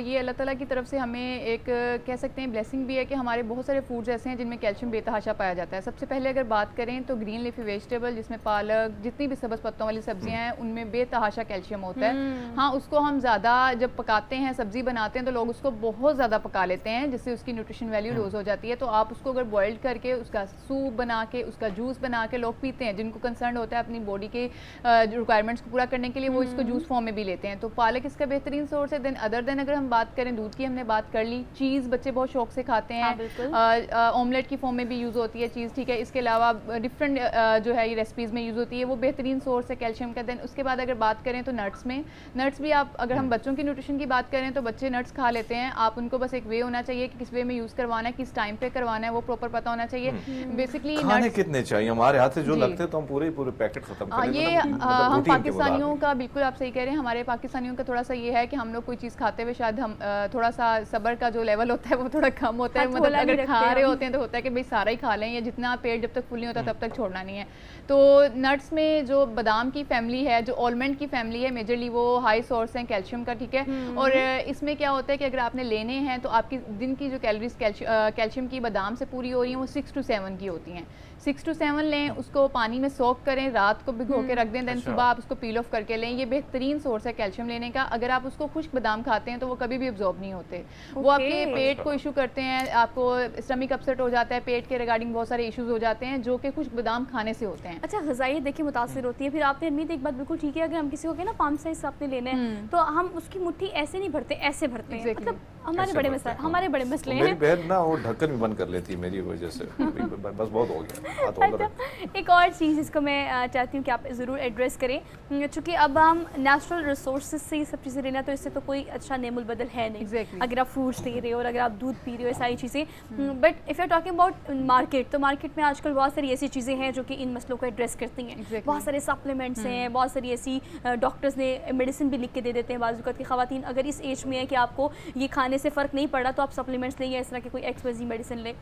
ये अल्लाह ताला की तरफ से हमें एक कह सकते हैं ब्लेसिंग भी है कि हमारे बहुत सारे फूड्स ऐसे हैं जिनमें कैल्शियम बेतहाशा पाया जाता है। सबसे पहले अगर बात करें तो ग्रीन लीफी वेजिटेबल, जिसमें पालक, जितनी भी सब्ज़ पत्तों वाली सब्जियां हैं उनमें बेतहाशा कैल्शियम होता है। हाँ, उसको हम ज़्यादा जब पकाते हैं, सब्ज़ी बनाते हैं तो लोग उसको बहुत ज़्यादा पका लेते हैं जिससे उसकी न्यूट्रिशन वैल्यू लूज हो जाती है। तो आप उसको अगर बॉइल्ड करके उसका सूप बना के उसका जूस बना के लोग पीते हैं, जिनको कंसर्न होता है अपनी बॉडी के रिक्वायरमेंट्स को पूरा करने के लिए, वो इसको जूस फॉर्म में भी लेते हैं। तो पालक इसका बेहतरीन सोर्स है। देन अदर देन अगर हम बात करें दूध की, हमने बात कर ली, चीज़ बच्चे बहुत शौक से खाते हैं, ऑमलेट की फॉर्म में भी यूज़ होती है चीज़, ठीक है। इसके अलावा डिफरेंट जो है ये रेसिपीज़ में यूज़ होती है, वो बेहतरीन सोर्स है कैल्शियम का। देन उसके बाद अगर बात करें तो नट्स में, नट्स भी आप अगर हम बच्चों की न्यूट्रिशन की बात करें तो बच्चे नट्स खा लेते हैं, आप उनको बस एक वे होना चाहिए कि किस वे में यूज़ करवाना है, किस टाइम पे करवाना है, वो प्रॉपर पता होना चाहिए। बेसिकली खाने कितने चाहिए? हमारे हाथ से जो लगते हैं तो हम पूरे पैकेट खत्म कर देते हैं। ये हम पाकिस्तानियों का बिल्कुल आप सही कह रहे हैं, हमारे पाकिस्तानियों का थोड़ा सा ये है कि हम लोग कोई चीज़ खाते हुए शायद हम थोड़ा सा सब्र का जो लेवल होता है वो थोड़ा कम होता है। मतलब अगर खा रहे होते हैं तो होता है कि भाई सारा ही खा लें, या जितना पेट जब तक फुल नहीं होता तब तक छोड़ना नहीं है। तो नट्स में जो बादाम की फैमिली है, जो आलमंड की फैमिली है, मेजरली वो हाई सोर्स है कैल्शियम का, ठीक है। और इसमें क्या होता है कि अगर आपने लेने हैं तो आपकी दिन की जो कैलोरीज कैल्शियम की बादाम से पूरी हो रही हैं वो 6 to 7 की होती हैं। 6 to 7 लें, उसको पानी में सोक करें, रात को भिगो के रख दें, देन अच्छा। सुबह आप उसको पील ऑफ करके लें। ये बेहतरीन सोर्स है कैल्शियम लेने का। अगर आप उसको खुश्क बादाम खाते हैं तो वो कभी भी अब्जॉर्ब नहीं होते, वो आपके पेट को इशू करते हैं, आपको स्टमक अपसेट हो जाता है, पेट के रिगार्डिंग बहुत सारे इश्यूज हो जाते हैं जो कि खुश्क बादाम खाने से होते हैं। अच्छा, ग़िज़ाइयत देखिए मुतासिर होती है। फिर आपने अदमीत एक बात बिल्कुल ठीक है, अगर हम किसी को ना पाम साइज आपने लेना है तो हम उसकी मुट्ठी ऐसे नहीं भरते, ऐसे भरते हैं। मतलब हमारे ऐसे बड़े भरते मसले हैं, हमारे बड़े मसले मेरी हैं। बहन ना वो ढक्कन भी बंद कर लेती है मेरी वजह से, बस बहुत हो गया, हाथ होल्डर है। अच्छा, एक और चीज़ जिसको मैं चाहती हूँ कि आप ज़रूर एड्रेस करें, चूँकि अब हम नेचुरल रिसोर्सेज से ये सब चीज़ें लेना, तो इससे तो कोई अच्छा नेमुल बदल है नहीं। Exactly. अगर आप फ्रूट्स ले रहे हो और अगर आप दूध पी रहे हो, ये सारी चीज़ें। But if you are talking about market, तो मार्केट में आजकल बहुत सारी ऐसी चीज़ें हैं जो कि इन मसलों को एड्रेस करती हैं। Exactly. बहुत सारे सप्लीमेंट्स हैं, बहुत सारी ऐसी डॉक्टर्स ने मेडिसिन भी लिख के दे देते हैं बाज़ औक़ात की ख़वातीन अगर इस एज में है कि आपको ये खाने से फ़र्क नहीं पड़ रहा तो आप सप्लीमेंट्स लें या इस तरह के कोई एक्सवाईज़ेड मेडिसिन लें।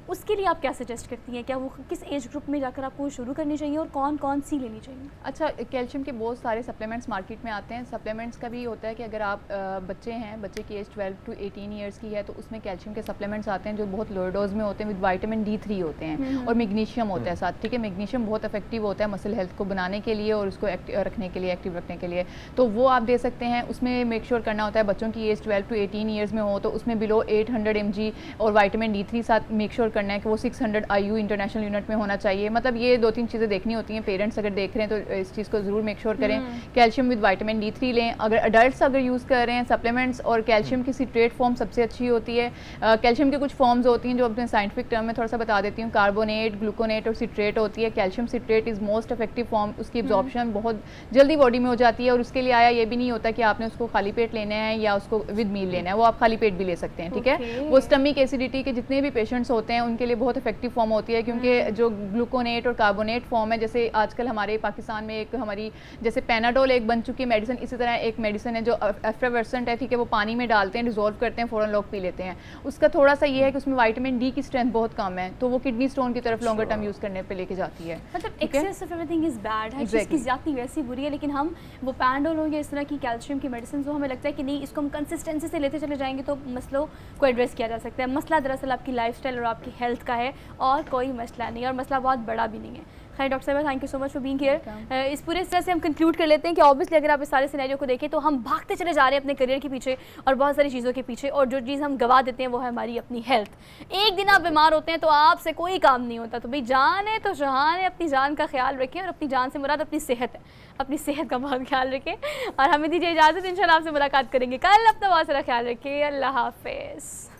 उसके लिए आप क्या सजेस्ट करती हैं? क्या वो किस एज ग्रुप में जाकर आपको शुरू करनी चाहिए और कौन कौन सी लेनी चाहिए? अच्छा, कैल्शियम के बहुत सारे सप्लीमेंट्स मार्केट में आते हैं। सप्लीमेंट्स का भी होता है कि अगर आप बच्चे हैं, बच्चे की एज 12 to 18 ईयर्स की है तो उसमें कैल्शियम के सप्लीमेंट्स आते हैं जो बहुत लोअर डोज में होते हैं, विद विटामिन D3 होते हैं और मैग्नीशियम होता है साथ। ठीक है, मैग्नीशियम बहुत इफेक्टिव होता है मसल हेल्थ को बनाने के लिए और उसको रखने के लिए, एक्टिव रखने के लिए, तो वो आप दे सकते हैं। उसमें मेक श्योर करना होता है बच्चों की एज 12 to 18 ईयर्स में हो तो उसमें बिलो 800 mg और विटामिन D3 साथ मेक श्योर करना है कि वो 600 IU इंटरनेशनल यूनिट में होना चाहिए। मतलब ये 2-3 चीज़ें देखनी होती हैं। पेरेंट्स अगर देख रहे हैं तो इस चीज़ को ज़रूर मेक श्योर करें। कैल्शियम विद विटामिन D3 लें। अगर अडल्ट्स अगर यूज़ कर रहे हैं सप्लीमेंट्स, और कैल्शियम की सिट्रेट फॉर्म सबसे अच्छी होती है। कैल्शियम की कुछ फॉर्म्स होती हैं जो अपने साइंटिफिक टर्म में थोड़ा सा बता देती हूँ, कार्बोनेट, ग्लूकोनेट और सिट्रेट होती है। Calcium citrate is most effective form, उसकी एब्जॉर्प्शन बहुत जल्दी बॉडी में हो जाती है और उसके लिए आया ये भी नहीं होता कि आपने उसको खाली पेट लेना है या उसको विद मील लेना है, वो आप खाली पेट भी ले सकते हैं। ठीक है, वो स्टमक एसिडिटी के जितने भी पेशेंट्स होते हैं उनके लिए बहुत इफेक्टिव फॉर्म होती है, क्योंकि जो ग्लूकोनेट और कार्बोनेट फॉर्म है, जैसे आजकल हमारे पाकिस्तान में एक हमारी जैसे पेनाडोल एक बन चुकी है मेडिसिन, इसी तरह एक मेडिसिन है जो एफ्रावर्सेंट है। ठीक है, वो पानी में डालते हैं, डिजोल्व करते हैं, फ़ौरन लोग पी लेते हैं। उसका थोड़ा सा ये है कि उसमें विटामिन D की स्ट्रेंथ बहुत कम है, तो वो किडनी स्टोन की तरफ लॉन्गर टर्म यूज़ करने पे लेके जाती है। मतलब excess of everything is bad है, चीज़ की ज़्यादती वैसी बुरी है, लेकिन हम वो पैनाडोल हो या इस तरह की कैल्शियम की मेडिसिन जो हमें लगता है कि नहीं इसको हम कंसिस्टेंसी से लेते चले जाएंगे तो मसलों को एड्रेस किया जा सकता है। मसला दरअसल आपकी लाइफस्टाइल और आपकी हेल्थ का है और कोई मसला नहीं, और मसला बहुत बड़ा भी नहीं है। खैर डॉक्टर साहब, thank you so much for being here. इस पूरे तरह से हम कंक्लूड कर लेते हैं कि ऑब्वियसली अगर आप इस सारे सिनेरियो को देखें तो हम भागते चले जा रहे हैं अपने करियर के पीछे और बहुत सारी चीज़ों के पीछे, और जो चीज़ हम गवा देते हैं वो है हमारी अपनी हेल्थ। एक दिन आप बीमार होते हैं तो आपसे कोई काम नहीं होता, तो भाई जान है तो जहान है, अपनी जान का ख्याल रखें, और अपनी जान से मुराद अपनी सेहत है, अपनी सेहत का बहुत ख्याल रखें। और हमें दीजिए इजाज़त, इंशाल्लाह आपसे मुलाकात करेंगे कल। अपना बहुत सारा ख्याल रखिए, अल्लाह हाफिज़।